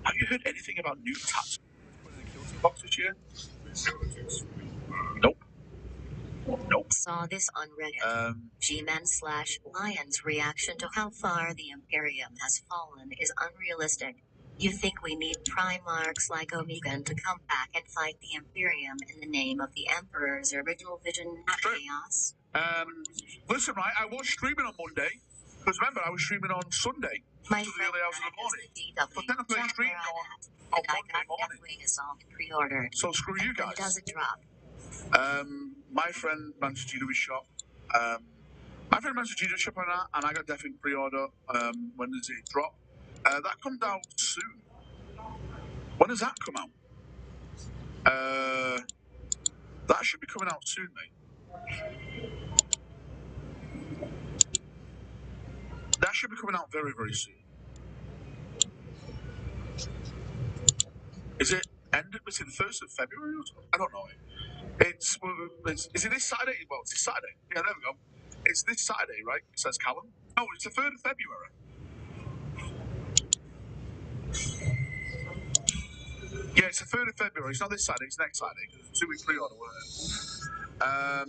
Have you heard anything about new tactical marines in a kill team box this year? Nope. Nope. Saw this on Reddit. G-Men/Lions reaction to how far the Imperium has fallen is unrealistic. You think we need Primarchs like Omegan to come back and fight the Imperium in the name of the Emperor's original vision, not chaos? Listen, right, I was streaming on Monday. Because remember, I was streaming on Sunday. My to the friend early hours of the morning. But then I DW, put streamed on Monday morning. F-Wing Assault pre-ordered. So screw you When guys. does it drop? My friend managed to do his shop. My friend managed to do his shop on that, and I got definitely pre-order. When does it drop? That comes out soon. When does that come out? That should be coming out soon, mate. That should be coming out very, very soon. Is it ended? Was it the 1st of February or something? I don't know. Is it this Saturday? Well, it's this Saturday. Yeah, there we go. It's this Saturday, right? It says Callum. No, it's the 3rd of February. Yeah, it's the 3rd of February. It's not this Saturday, it's next Saturday. It's a 2-week pre-order, wasn't it?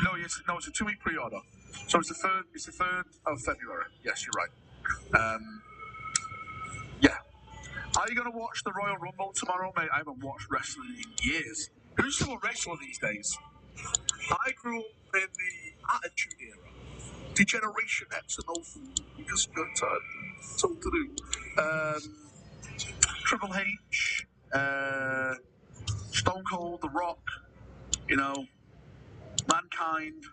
No, it's a 2-week pre-order. So it's the 3rd of February. Yes, you're right. Yeah. Are you going to watch the Royal Rumble tomorrow, mate? I haven't watched wrestling in years. Who's still a wrestler these days? I grew up in the Attitude Era. Degeneration X and all just told to do. Triple H, Stone Cold, The Rock, Mankind,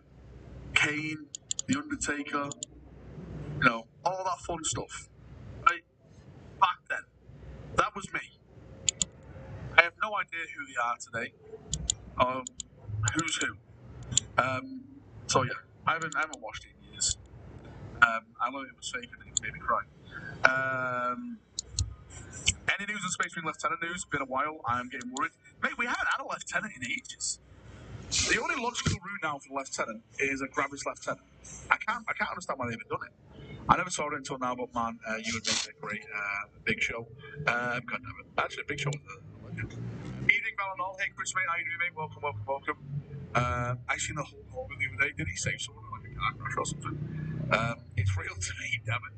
Kane, The Undertaker, all that fun stuff. Right? Back then, that was me. I have no idea who they are today. Who's who? So yeah, I haven't watched it in years. I know it was fake and it made me cry. Any news on Space Marine Lieutenant news? Been a while. I'm getting worried. Mate, we haven't had a lieutenant in ages. The only logical route now for the lieutenant is a Gravis lieutenant. I can't understand why they haven't done it. I never saw it until now, but man, you would make a great Big Show. God damn it. Actually, Big Show was a legend. Evening, Valinol. Hey, Chris, mate. How you doing, mate? Welcome. I seen the whole Hogan the other day. Did he say something like a car crash or something? It's real to me, damn it.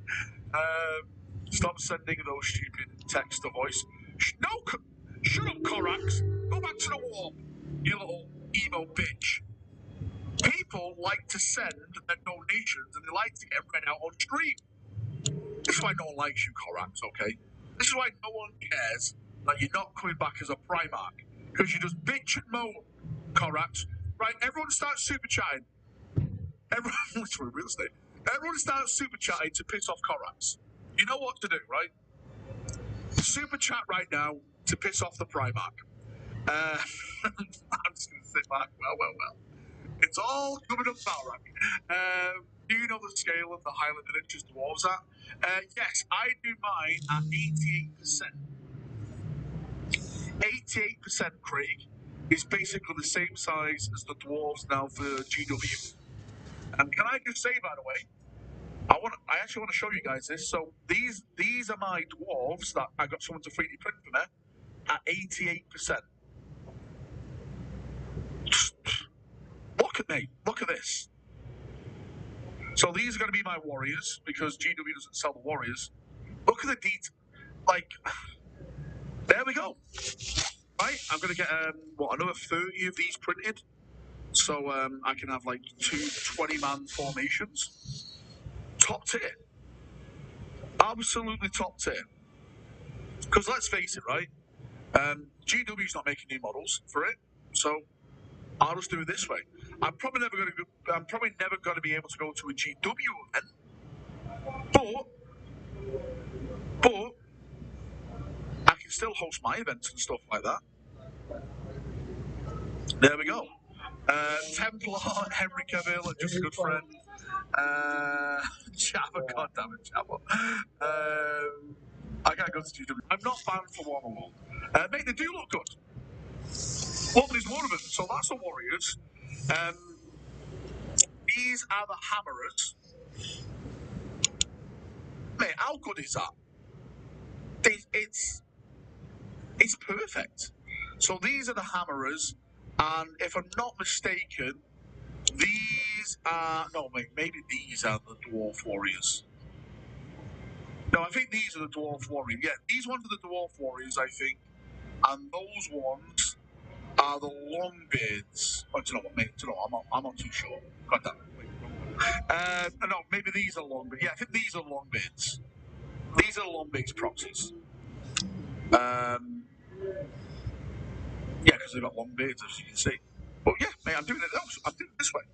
Stop sending those stupid text to voice. Shut up, Corax. Go back to the warp, you little emo bitch. People like to send their donations and they like to get read out on stream. This is why no one likes you, Corax, okay? This is why no one cares that you're not coming back as a Primarch. Because you just bitch and moan, Corax. Right, everyone starts super chatting. Literally real estate. Everyone starts super chatting to piss off Corax. You know what to do, right? Super chat right now to piss off the Primarch. I'm just going to sit back. Well. It's all coming up, Balrak. Do you know the scale of the Highland miniatures dwarves at? Yes, I do mine at 88%. 88%, Craig, is basically the same size as the dwarves now for GW. And can I just say, by the way, I actually want to show you guys this. So these are my dwarves that I got someone to 3D print for me at 88%. Look at me. Look at this. So these are going to be my warriors because GW doesn't sell the warriors. Look at the detail. Like, there we go. Right, I'm going to get another 30 of these printed, so I can have like 2 20-man formations. Top tier. Absolutely top tier. Because let's face it, right? GW's not making new models for it, so I'll just do it this way. I'm probably never going to be able to go to a GW event, but I can still host my events and stuff like that. There we go. Templar, Henry Cavill, just a good friend. Jabba, goddammit, Jabba. I can't go to GW. I'm not banned for one-on-one. Mate, they do look good. Well, there's one of them. So that's the Warriors. These are the Hammerers. Mate, how good is that? It's perfect. So these are the Hammerers, and if I'm not mistaken, these are maybe these are the Dwarf Warriors. No, I think these are the Dwarf Warriors. Yeah, these ones are the Dwarf Warriors, I think, and those ones are the Longbeards. Oh, do you know what, mate? Do you know, I'm not too sure. God damn it. No, maybe these are Longbeards. Yeah, I think these are Longbeards. These are Longbeards proxies. Yeah, because they've got long beards, as you can see. But yeah, mate, I'm doing it this way.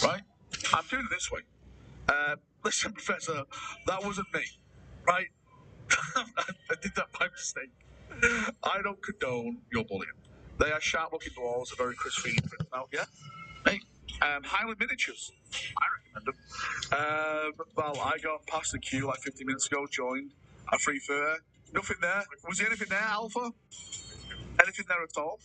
Right? I'm doing it this way. Listen, Professor, that wasn't me. Right? I did that by mistake. I don't condone your bullying. They are sharp looking dwarves, a very crisp feeling printed out, yeah? Mate, Highland Miniatures. I recommend them. Well, I got past the queue like 50 minutes ago, joined a free fur. Nothing there. Was there anything there, Alpha? Anything there at all?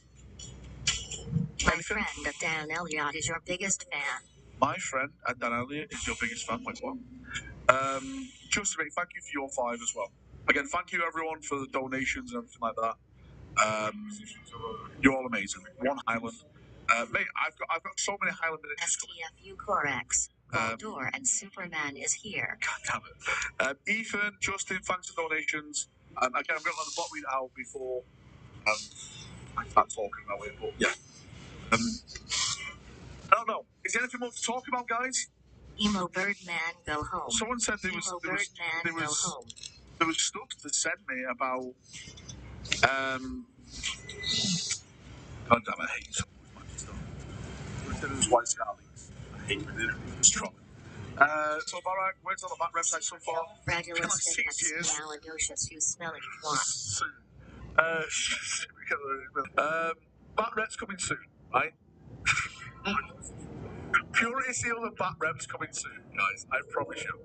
My friend Dan Elliott is your biggest fan. My friend Dan Elliott is your biggest fan. Wait, what? Just a bit, thank you for your 5 as well. Again, thank you everyone for the donations and everything like that. You're all amazing. One Highland. Mate, I've got so many Highland miniatures STFU Corex. Voldor and Superman is here. God damn it. Ethan, Justin, thanks for donations. Again, I'm going to let the bot read out before I start talking about it, but yeah. I don't know. Is there anything more to talk about, guys? Emo Birdman, go home. Someone said there was stuff to send me about God damn, I hate so much stuff. Someone said it was White Scarlings. I hate when it was strong. So Barak, where's all the back website so far? Regular Like 6 years. you smelly twat. Soon. Bat reps coming soon, right? Purity Seal and Bat reps coming soon, guys. I promise you.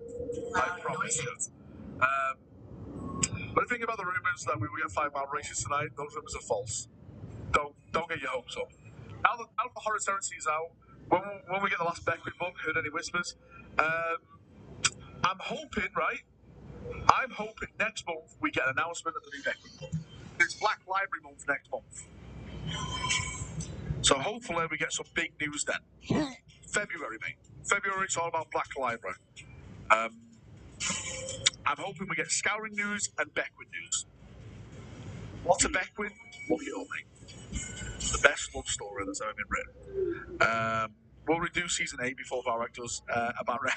I promise you. But the thing about the rumours that we will get 5 mile races tonight, those rumours are false. Don't get your hopes up. Now the Horror Heresy is out, when we get the last Beckwith book, Heard Any Whispers, I'm hoping next month we get an announcement of the new Beckwith book. It's Black Library Month next month. So hopefully we get some big news then. February, mate. February, it's all about Black Library. I'm hoping we get Scouring news and Beckwith news. What's a Beckwith? Look it up, mate. The best love story that's ever been written. We'll redo season 8 before Varrock does about Rep.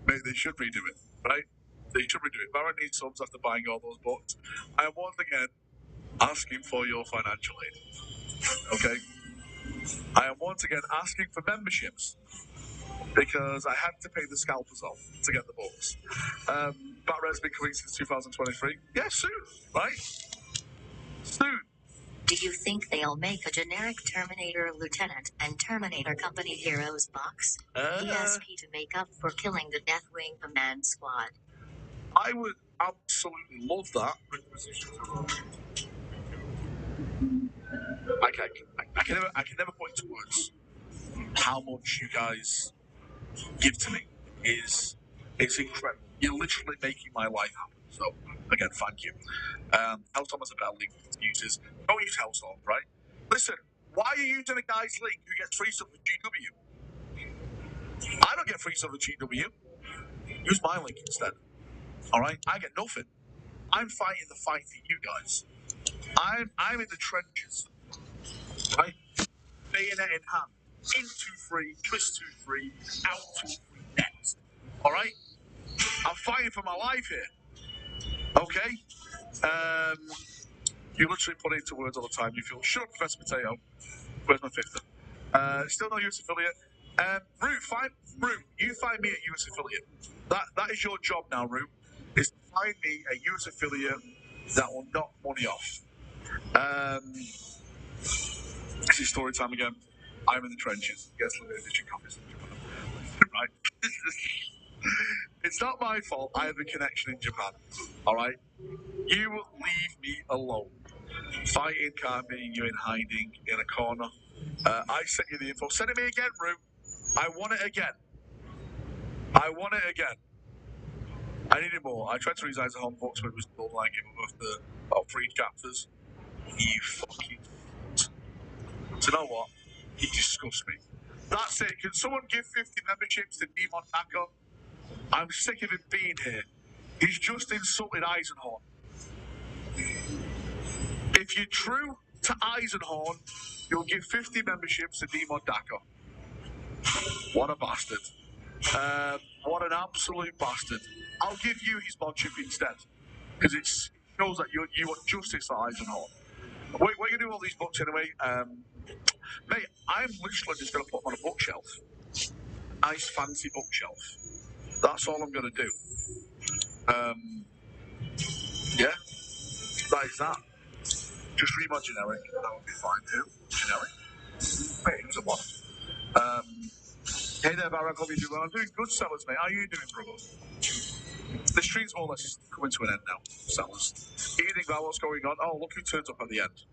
Mate, they should redo it, right? They should redo it. Varrock needs subs after buying all those books. I am once again asking for your financial aid. Okay? I am once again asking for memberships because I had to pay the scalpers off to get the books. Batred's been coming since 2023. Yeah, soon, right? Soon. Do you think they'll make a generic Terminator Lieutenant and Terminator Company Heroes box? ESP to make up for killing the Deathwing Command Squad. I would absolutely love that. I can never put into words how much you guys give to me. It's incredible. You're literally making my life happen. So again, thank you. Hellstorm has a better link to users. Don't use Hellstorm, right? Listen, why are you using a guy's link who gets free stuff with GW? I don't get free stuff with GW. Use my link instead. Alright? I get nothing. I'm fighting the fight for you guys. I'm in the trenches. Right? Bayonet in hand. In 2-3, twist 2-3, out 2-3 next. Alright? I'm fighting for my life here. Okay? You literally put it into words all the time. You feel, shut up, Professor Mateo. Where's my fifth? Still no US affiliate. Root, you find me a US affiliate. That is your job now, Root. Is to find me a US affiliate that will knock money off. This is story time again. I'm in the trenches. Guess limited edition copies. Right. It's not my fault. I have a connection in Japan. All right. You leave me alone. Fighting can't mean you're in hiding in a corner. I sent you the info. Send it me again, Rue. I want it again. I want it again. I needed more. I tried to resign the home books, but it was still like it was the about 3 chapters. You fucking. So you know what? He disgusts me. That's it. Can someone give 50 memberships to Demon Naka? I'm sick of him being here. He's just insulted Eisenhorn. If you're true to Eisenhorn, you'll give 50 memberships to Demon Daka. What a bastard. What an absolute bastard. I'll give you his mod chip instead. Because it shows that you want justice for Eisenhorn. We're going to do all these books anyway. Mate, I'm literally just going to put them on a bookshelf. Nice fancy bookshelf. That's all I'm going to do. Yeah, that is that. Just read my generic. That would be fine too. Generic. Wait, it was a one. Hey there, Barak. Hope you're doing well. I'm doing good, sellers, mate. How are you doing, brother? The stream's more or less coming to an end now, sellers. You think about what's going on? Oh, look who turns up at the end.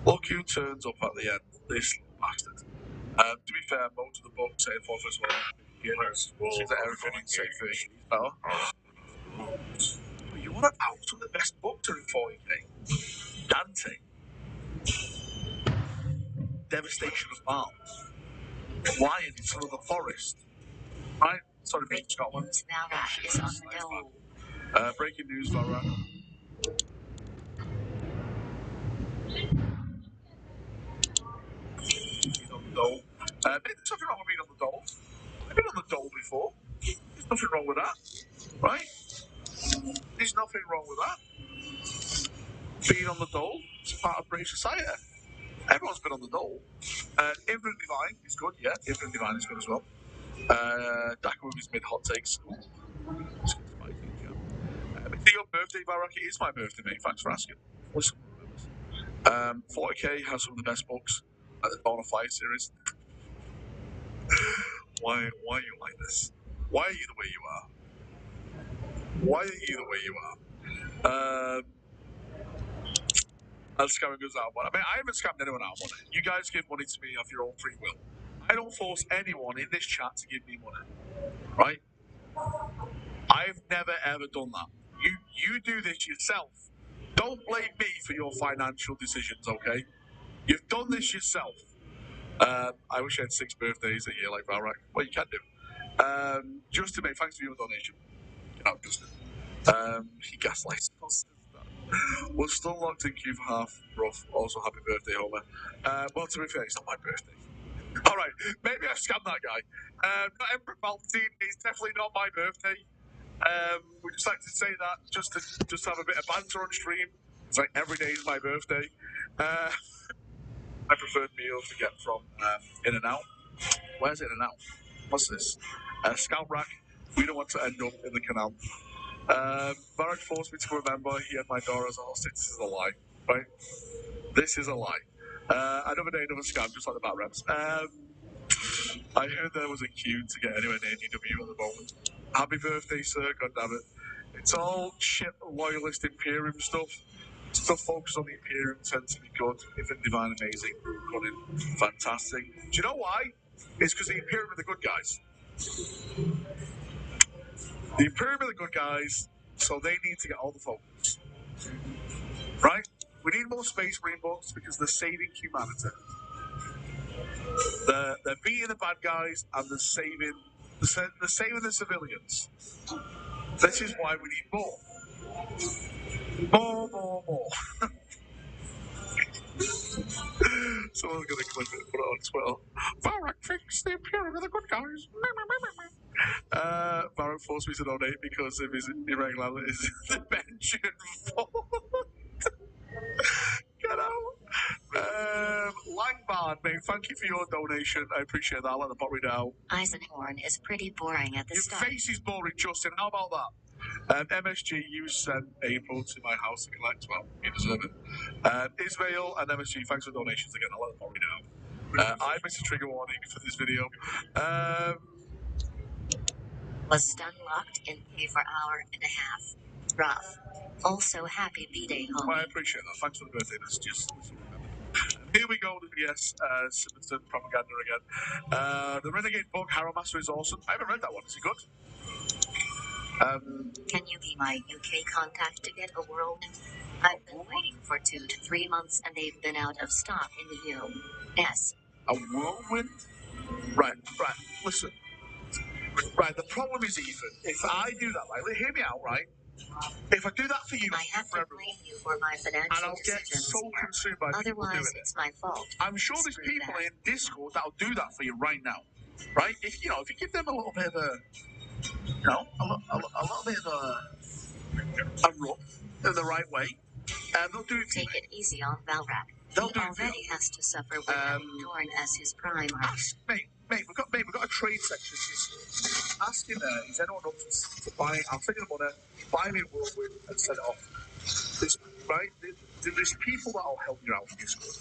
Look who turns up at the end. This bastard. To be fair, most of the books say 4 as well. Seems like everything in say 30 is better. But you want to out some of the best books are in 40k. Dante. Devastation of Mars. Lion in Son of the Forest. Right? Sorry, Mr. Scotland. Valrak is on the dole. Breaking news, Valrak. He's on the dole. There's nothing wrong with being on the dole. I've been on the dole before. There's nothing wrong with that. Right? There's nothing wrong with that. Being on the dole is part of British society. Everyone's been on the dole. Infinite Divine is good, yeah. Infinite Divine is good as well. Daka with his mid hot takes. It's your birthday, Barak. It is my birthday, mate. Thanks for asking. 40k has some of the best books at the Dawn of Fire series. Why are you like this? Why are you the way you are? Why are you the way you are? I'll scam goes out. I mean, I haven't scammed anyone out of money. You guys give money to me of your own free will. I don't force anyone in this chat to give me money. Right? I've never ever done that. You do this yourself. Don't blame me for your financial decisions, okay? You've done this yourself. I wish I had 6 birthdays a year like Valrak. Well, you can do. Justin, mate, thanks for your donation. Justin. He gaslights us. We're still locked in queue for half. Rough. Also, happy birthday, Homer. Well, to be fair, it's not my birthday. All right, maybe I scammed that guy. Not Emperor Palpatine. It's definitely not my birthday. We just like to say that just to have a bit of banter on stream. It's like every day is my birthday. My preferred meal to get from In-N-Out. Where's In-N-Out? What's this? Scout rack. We don't want to end up in the canal. Barak forced me to remember he had my daughter as a hostage. This is a lie, right? This is a lie. Another day, another scam, just like the bat reps. I heard there was a queue to get anywhere near DW at the moment. Happy birthday, sir. God damn it. It's all shit loyalist Imperium stuff. Stuff focused on the Imperium tends to be good. Infinite Divine, amazing. Running, fantastic. Do you know why? It's because the Imperium are the good guys. The Imperium are the good guys, so they need to get all the focus. Right? We need more Space Marine books because they're saving humanity. They're beating the bad guys and they're saving the civilians. This is why we need more. More. Someone's gonna clip it and put it on Twitter. Varrock thinks the Imperium are the good guys. Varrock forced me to donate because of his irregularities. The pension fund. Get out. Langbard, mate, thank you for your donation. I appreciate that. I'll let the bot read out. Eisenhorn is pretty boring at the Your start. face is boring, Justin. How about that? MSG, you sent April to my house to collect. Well, you deserve it. Ismail and MSG, thanks for donations again. I'll let them worry now. I missed a trigger warning for this video. Was stun locked in K for hour and a half. Rough. Also, happy B-Day, Well, I homie. appreciate that. Thanks for the birthday messages. Here we go, the BS Simonton propaganda again. The Renegade book, Harrow Master, is awesome. I haven't read that one. Is it good? Can you be my UK contact to get a whirlwind? I've been waiting for 2 to 3 months and they've been out of stock in the US. A whirlwind? Right. Listen. Right, the problem is, Ethan, if I do that, right, hear me out, right? If I do that for you, I have to blame you for my financial and I'll get decisions so here. consumed by people doing Otherwise, it. it's my fault. I'm sure there's Screw people that. in Discord that'll do that for you right now, right? If you give them a little bit of a little bit of a rub in the right way, they'll do it for you. Take it easy on Valrak. They'll He do it for you. already has to suffer with having Dorn as his Primarch. Mate, we've got a trade section. Ask him there. Is anyone up to buy? I'll take the money, buy me a whirlwind, and set it off. There's people that'll help you out in Discord.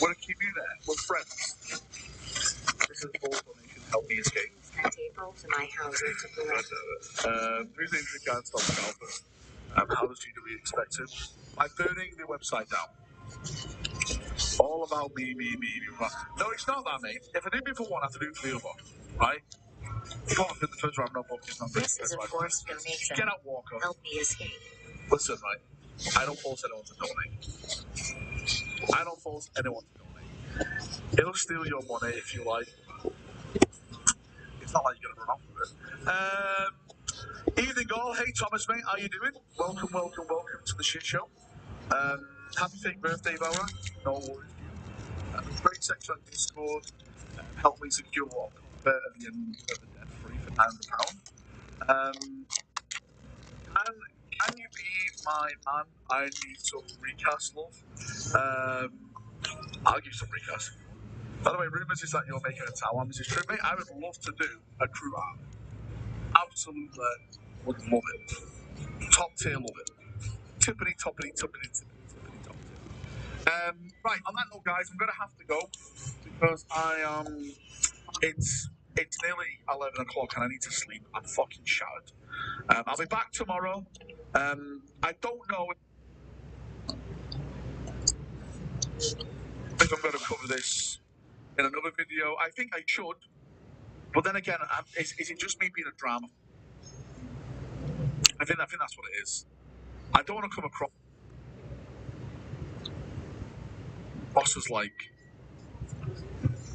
We're a community there. We're friends. This is all donation. Help me escape. Sent April to my house to collect. 300 can't stop the alpha. How does GW expect to? By burning the website down. All about me. No, it's not that, mate. If I do it for one, I have to do it for the other. Right? You can't do the first round, no book. This is a forced donation. Get out, Walker. Help me escape. Listen, right? I don't force anyone to donate. It'll steal your money if you like. It's not like you're going to run off with it. Evening all. Hey, Thomas, mate. How you doing? Welcome to the shit show. Happy fake birthday, Bella. No worries. Great section on Discord. Help me secure what at the end of the debt free for £900. Can you be my man? I need some recast, love. I'll give you some recast. By the way, rumours is that you're making a tower. Is this true, mate? I would love to do a crew arm. Absolutely would love it. Top tier, love it. Tippity, toppity, tippity, tippity, toppity. Right, on that note, guys, I'm going to have to go because it's nearly 11 o'clock and I need to sleep. I'm fucking shattered. I'll be back tomorrow. I don't know if I'm going to cover this in another video. I think I should. But then again, is it just me being a drama? I think that's what it is. I don't want to come across as like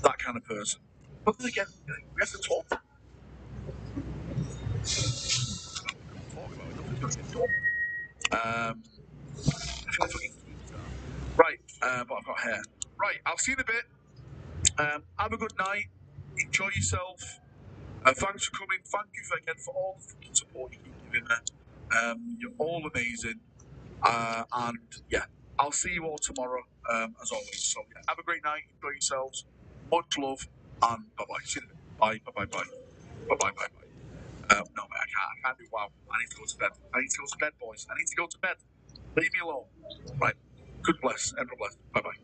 that kind of person. But then again, we have to talk. Right, but I've got hair. Right, I'll see you in a bit. Have a good night. Enjoy yourself. Thanks for coming. Thank you for all the fucking support you keep giving me. You're all amazing. And yeah, I'll see you all tomorrow, as always. So yeah, have a great night. Enjoy yourselves. Much love and bye-bye. See you in a bit. Bye. Bye-bye. No, mate, I can't do wow. I need to go to bed. Boys. I need to go to bed. Leave me alone. Right. Good bless. Emperor bless. Bye-bye.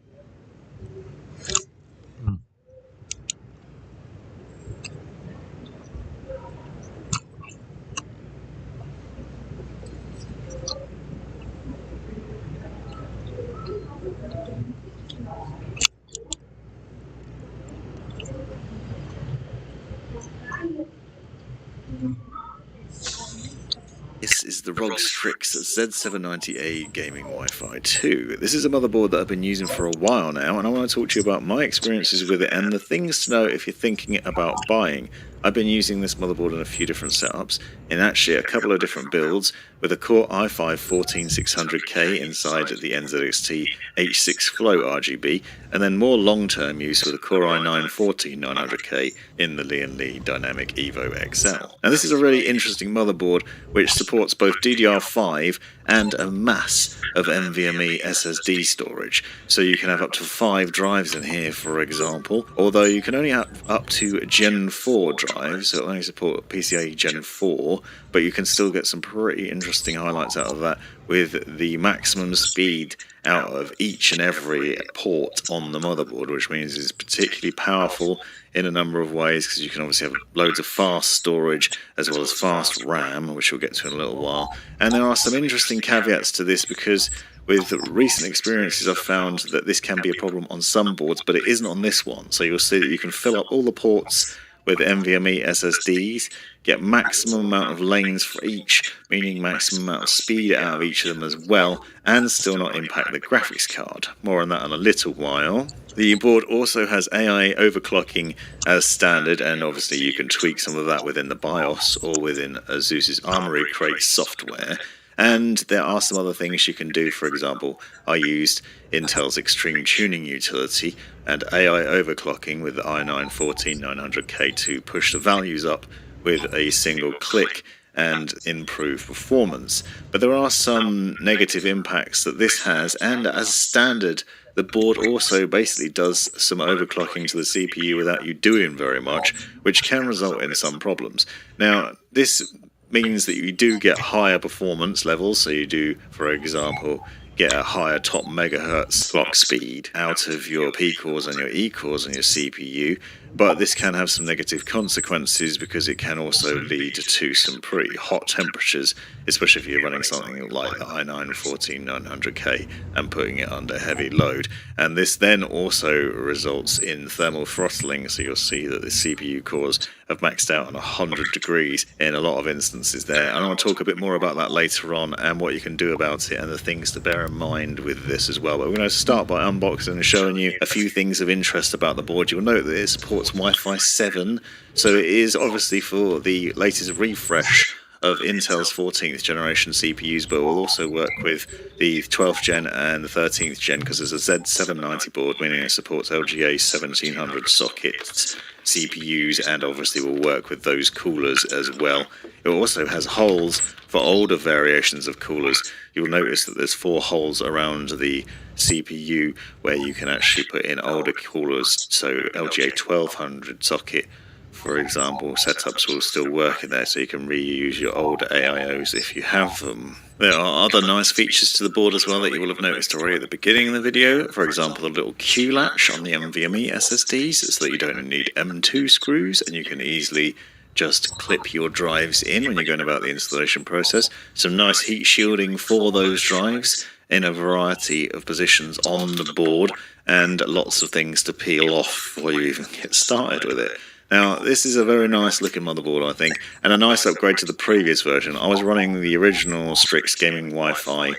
This is the ROG Strix Z790A Gaming Wi-Fi 2. This is a motherboard that I've been using for a while now, and I want to talk to you about my experiences with it and the things to know if you're thinking about buying. I've been using this motherboard in a few different setups, in actually a couple of different builds, with a Core i5-14600K inside the NZXT H6 Flow RGB, and then more long-term use with a Core i9-14900K in the Lian Li Dynamic Evo XL. Now this is a really interesting motherboard which supports both DDR5 and a mass of NVMe SSD storage, so you can have up to 5 drives in here, for example, although you can only have up to Gen 4 drives. drive, so it'll only support PCIe Gen 4, but you can still get some pretty interesting highlights out of that with the maximum speed out of each and every port on the motherboard, which means it's particularly powerful in a number of ways, because you can obviously have loads of fast storage as well as fast RAM, which we'll get to in a little while. And there are some interesting caveats to this, because with recent experiences I've found that this can be a problem on some boards, but it isn't on this one. So you'll see that you can fill up all the ports with NVMe SSDs, get maximum amount of lanes for each, meaning maximum amount of speed out of each of them as well, and still not impact the graphics card. More on that in a little while. The board also has AI overclocking as standard, and obviously you can tweak some of that within the BIOS or within Asus's Armoury Crate software. And there are some other things you can do. For example, I used Intel's Extreme Tuning utility and AI overclocking with the i9-14900K to push the values up with a single click and improve performance. But there are some negative impacts that this has, and as standard, the board also basically does some overclocking to the CPU without you doing very much, which can result in some problems. Now, this means that you do get higher performance levels, so you do, for example, get a higher top megahertz clock speed out of your P cores and your E cores on your CPU, but this can have some negative consequences because it can also lead to some pretty hot temperatures, especially if you're running something like the i9-14900K and putting it under heavy load. And this then also results in thermal throttling, so you'll see that the CPU cores have maxed out on 100 degrees in a lot of instances there. And I'll talk a bit more about that later on and what you can do about it and the things to bear in mind with this as well. But we're going to start by unboxing and showing you a few things of interest about the board. You'll note that it supports Wi-Fi 7, so it is obviously for the latest refresh of Intel's 14th generation CPUs, but will also work with the 12th gen and the 13th gen because it's a Z790 board, meaning it supports LGA 1700 sockets, CPUs, and obviously will work with those coolers as well. It also has holes for older variations of coolers. You'll notice that there's 4 holes around the CPU where you can actually put in older coolers, so LGA 1200 socket, for example, setups will still work in there, so you can reuse your older AIOs if you have them. There are other nice features to the board as well that you will have noticed already at the beginning of the video. For example, the little Q latch on the NVMe SSDs, so that you don't need M2 screws and you can easily just clip your drives in when you're going about the installation process. Some nice heat shielding for those drives in a variety of positions on the board, and lots of things to peel off before you even get started with it. Now, this is a very nice looking motherboard, I think, and a nice upgrade to the previous version. I was running the original Strix Gaming Wi-Fi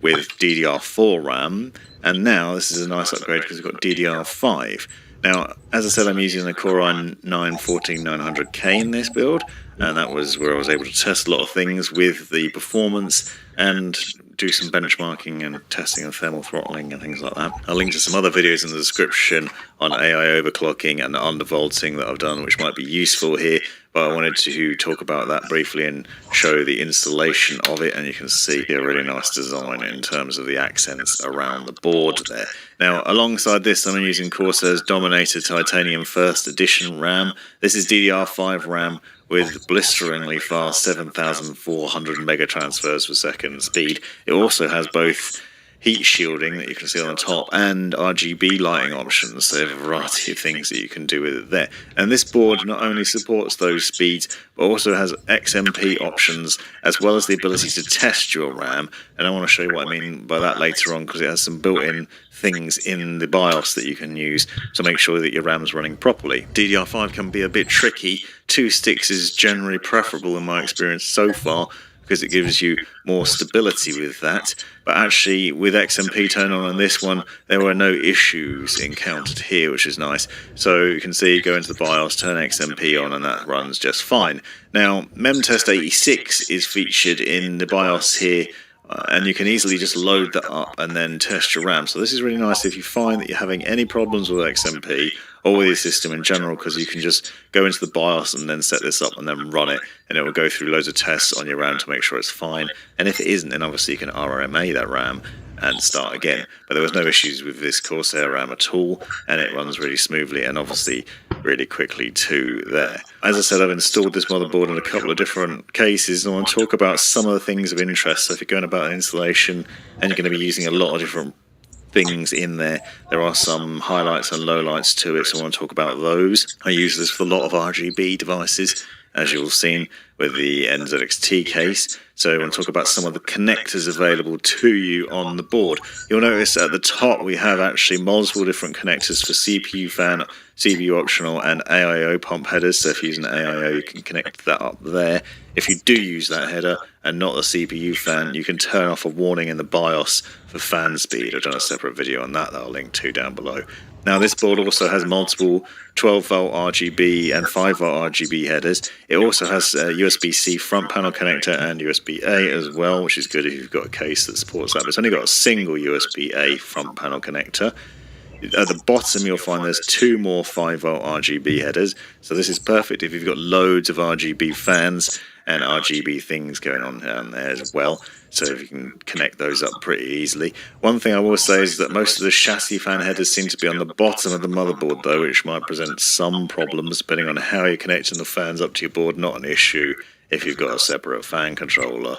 with DDR4 RAM, and now this is a nice upgrade because we've got DDR5. Now, as I said, I'm using the Core i9-14900K in this build, and that was where I was able to test a lot of things with the performance and do some benchmarking and testing and thermal throttling and things like that. I'll link to some other videos in the description on AI overclocking and undervolting that I've done, which might be useful here, but I wanted to talk about that briefly and show the installation of it, and you can see a really nice design in terms of the accents around the board there. Now, alongside this, I'm using Corsair's Dominator Titanium First Edition RAM. This is DDR5 RAM with blisteringly fast 7,400 mega transfers per second speed. It also has both heat shielding that you can see on the top and RGB lighting options, so a variety of things that you can do with it there. And this board not only supports those speeds, but also has XMP options as well as the ability to test your RAM, and I want to show you what I mean by that later on, because it has some built-in things in the BIOS that you can use to make sure that your RAM's running properly. DDR5 can be a bit tricky. 2 sticks is generally preferable in my experience so far, because it gives you more stability with that. But actually, with XMP turned on this one, there were no issues encountered here, which is nice. So you can see, go into the BIOS, turn XMP on, and that runs just fine. Now, MemTest 86 is featured in the BIOS here, and you can easily just load that up and then test your RAM. So this is really nice if you find that you're having any problems with XMP or with your system in general, because you can just go into the BIOS and then set this up and then run it, and it will go through loads of tests on your RAM to make sure it's fine. And if it isn't, then obviously you can RMA that RAM and start again. But there was no issues with this Corsair RAM at all, and it runs really smoothly and obviously really quickly too there. As I said, I've installed this motherboard in a couple of different cases, and I want to talk about some of the things of interest. So if you're going about installation and you're going to be using a lot of different things in there, there are some highlights and lowlights to it, so I want to talk about those. I use this for a lot of RGB devices, as you've seen with the NZXT case. So I want to talk about some of the connectors available to you on the board. You'll notice at the top we have actually multiple different connectors for CPU fan, CPU optional, and AIO pump headers. So if you're using AIO, you can connect that up there. If you do use that header and not the CPU fan, you can turn off a warning in the BIOS for fan speed. I've done a separate video on that I'll link to down below. Now this board also has multiple 12V RGB and 5V RGB headers. It also has a USB-C front panel connector and USB-A as well, which is good if you've got a case that supports that. But it's only got a single USB-A front panel connector. At the bottom you'll find there's two more 5V RGB headers, so this is perfect if you've got loads of RGB fans and RGB things going on down there as well, so if you can connect those up pretty easily. One thing I will say is that most of the chassis fan headers seem to be on the bottom of the motherboard though, which might present some problems depending on how you're connecting the fans up to your board. Not an issue if you've got a separate fan controller.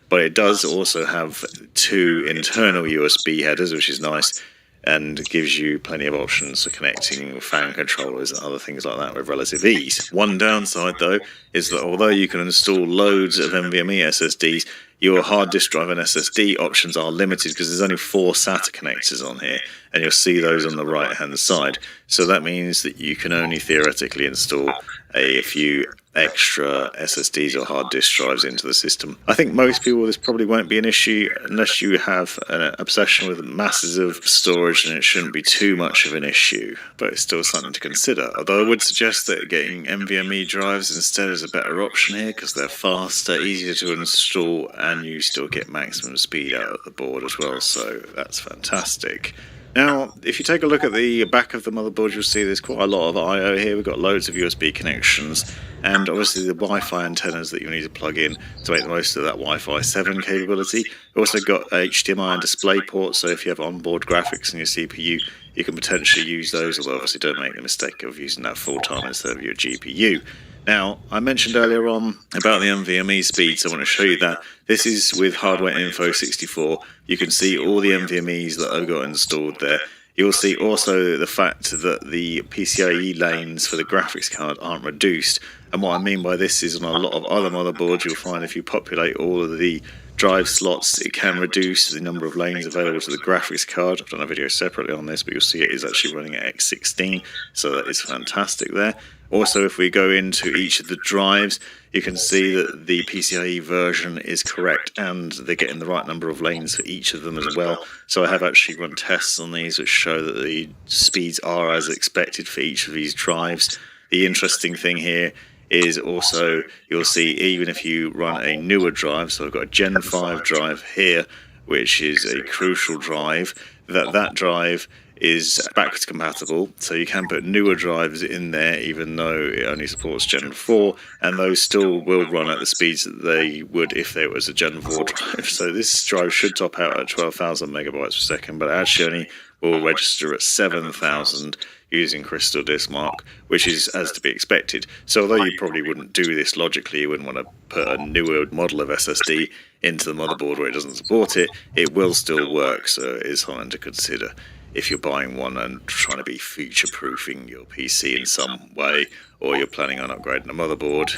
But it does also have two internal USB headers, which is nice, and gives you plenty of options for connecting fan controllers and other things like that with relative ease. One downside though is that although you can install loads of NVMe SSDs, your hard disk drive and SSD options are limited because there's only 4 SATA connectors on here, and you'll see those on the right hand side. So that means that you can only theoretically install a few extra SSDs or hard disk drives into the system. I think most people, this probably won't be an issue unless you have an obsession with masses of storage, and it shouldn't be too much of an issue, but it's still something to consider. Although I would suggest that getting NVMe drives instead is a better option here because they're faster, easier to install, and you still get maximum speed out of the board as well, so that's fantastic. Now, if you take a look at the back of the motherboard, you'll see there's quite a lot of I/O here. We've got loads of USB connections, and obviously the Wi-Fi antennas that you need to plug in to make the most of that Wi-Fi 7 capability. We've also got HDMI and display ports, so if you have onboard graphics in your CPU, you can potentially use those, although obviously don't make the mistake of using that full-time instead of your GPU. Now, I mentioned earlier on about the NVMe speeds. I want to show you that. This is with Hardware Info 64. You can see all the NVMe's that I've got installed there. You'll see also the fact that the PCIe lanes for the graphics card aren't reduced. And what I mean by this is on a lot of other motherboards, you'll find if you populate all of the drive slots, it can reduce the number of lanes available to the graphics card. I've done a video separately on this, but you'll see it is actually running at X16, so that is fantastic there. Also, if we go into each of the drives, you can see that the PCIe version is correct and they're getting the right number of lanes for each of them as well. So I have actually run tests on these which show that the speeds are as expected for each of these drives. The interesting thing here is also you'll see even if you run a newer drive, so I've got a Gen 5 drive here, which is a crucial drive, that drive is backwards compatible, so you can put newer drives in there even though it only supports Gen 4, and those still will run at the speeds that they would if there was a Gen 4 drive. So this drive should top out at 12,000 megabytes per second, but it actually only will register at 7,000 using Crystal Disk Mark, which is as to be expected. So although you probably wouldn't do this logically, you wouldn't want to put a newer model of SSD into the motherboard where it doesn't support it, it will still work, so it is something to consider if you're buying one and trying to be future-proofing your PC in some way, or you're planning on upgrading a motherboard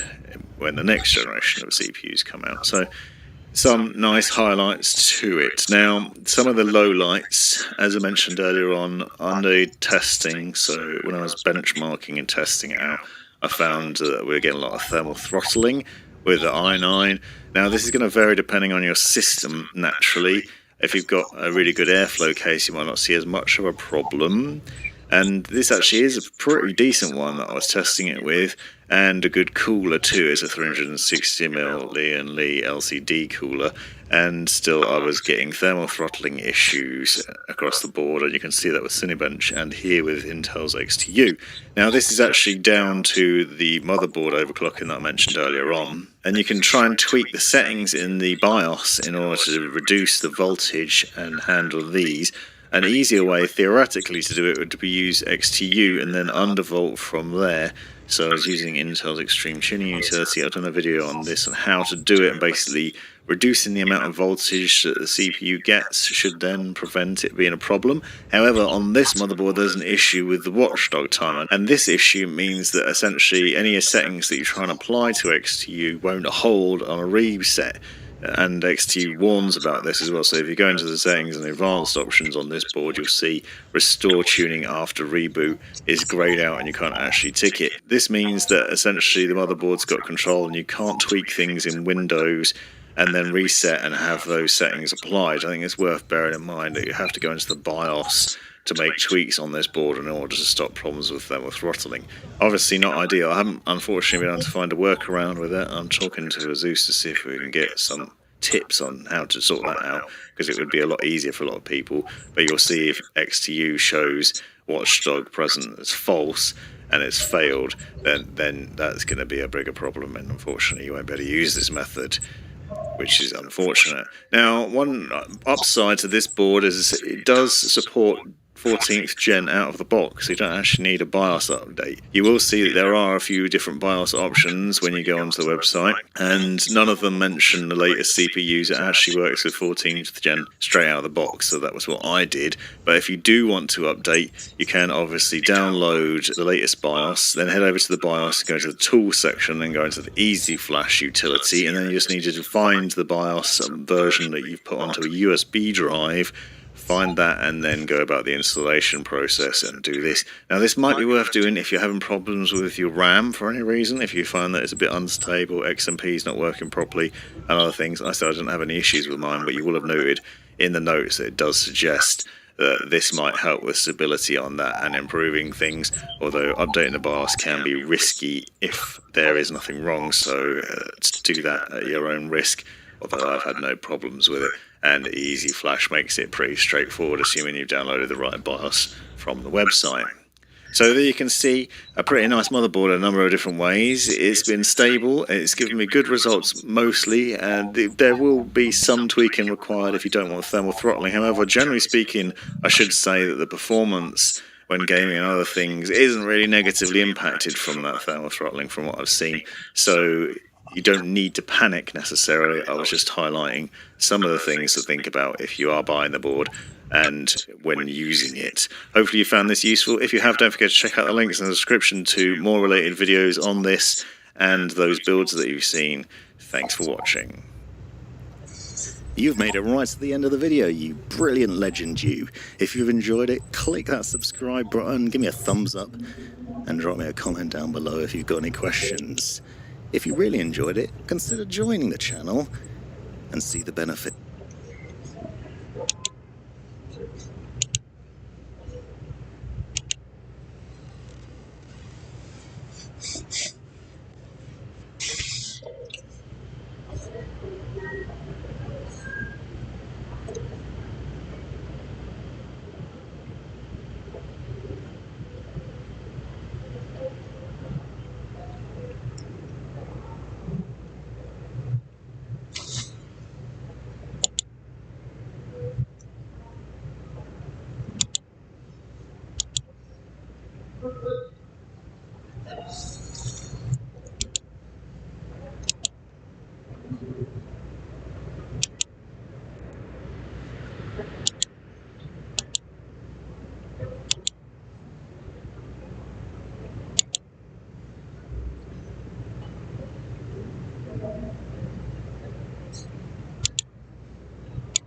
when the next generation of CPUs come out. So some nice highlights to it. Now, some of the lowlights, as I mentioned earlier on, under testing, so when I was benchmarking and testing it out, I found that we were getting a lot of thermal throttling with the i9. Now, this is going to vary depending on your system, naturally. If you've got a really good airflow case, you might not see as much of a problem. And this actually is a pretty decent one that I was testing it with, and a good cooler too. It's a 360mm Lee & Lee LCD cooler, and still I was getting thermal throttling issues across the board, and you can see that with Cinebench and here with Intel's XTU. Now this is actually down to the motherboard overclocking that I mentioned earlier on, and you can try and tweak the settings in the BIOS in order to reduce the voltage and handle these. An easier way theoretically to do it would be use XTU and then undervolt from there. So I was using Intel's Extreme Tuning Utility. I've done a video on this and how to do it, and basically reducing the amount of voltage that the CPU gets should then prevent it being a problem. However, on this motherboard there's an issue with the watchdog timer, and this issue means that essentially any settings that you try and apply to XTU won't hold on a reset. And XTU warns about this as well, so if you go into the settings and the advanced options on this board, you'll see restore tuning after reboot is greyed out and you can't actually tick it. This means that essentially the motherboard's got control and you can't tweak things in Windows and then reset and have those settings applied. I think it's worth bearing in mind that you have to go into the BIOS to make tweaks on this board in order to stop problems with thermal throttling. Obviously not ideal. I haven't unfortunately been able to find a workaround with it. I'm talking to Azus to see if we can get some tips on how to sort that out, because it would be a lot easier for a lot of people. But you'll see if XTU shows watchdog present as false and it's failed, then that's going to be a bigger problem, and unfortunately you won't be able to use this method, which is unfortunate. Now, one upside to this board is it does support 14th gen out of the box, so you don't actually need a BIOS update. You will see that there are a few different BIOS options when you go onto the website, and none of them mention the latest CPUs. It actually works with 14th gen straight out of the box, so that was what I did. But if you do want to update, you can obviously download the latest BIOS, then head over to the BIOS, go to the Tools section, then go into the Easy Flash utility, and then you just need to find the BIOS version that you've put onto a USB drive, find that, and then go about the installation process and do this. Now this might be worth doing if you're having problems with your RAM for any reason, if you find that it's a bit unstable, XMP is not working properly and other things. I said I didn't have any issues with mine, but you will have noted in the notes that it does suggest that this might help with stability on that and improving things, although updating the BIOS can be risky if there is nothing wrong, so do that at your own risk, although I've had no problems with it. And Easy Flash makes it pretty straightforward, assuming you've downloaded the right BIOS from the website. So there you can see a pretty nice motherboard in a number of different ways. It's been stable, it's given me good results mostly, and there will be some tweaking required if you don't want thermal throttling. However, generally speaking, I should say that the performance when gaming and other things isn't really negatively impacted from that thermal throttling from what I've seen. So you don't need to panic necessarily. I was just highlighting some of the things to think about if you are buying the board and when using it. Hopefully you found this useful. If you have, don't forget to check out the links in the description to more related videos on this and those builds that you've seen. Thanks for watching. You've made it right to the end of the video, you brilliant legend you. If you've enjoyed it, click that subscribe button, give me a thumbs up, and drop me a comment down below if you've got any questions. If you really enjoyed it, consider joining the channel and see the benefit.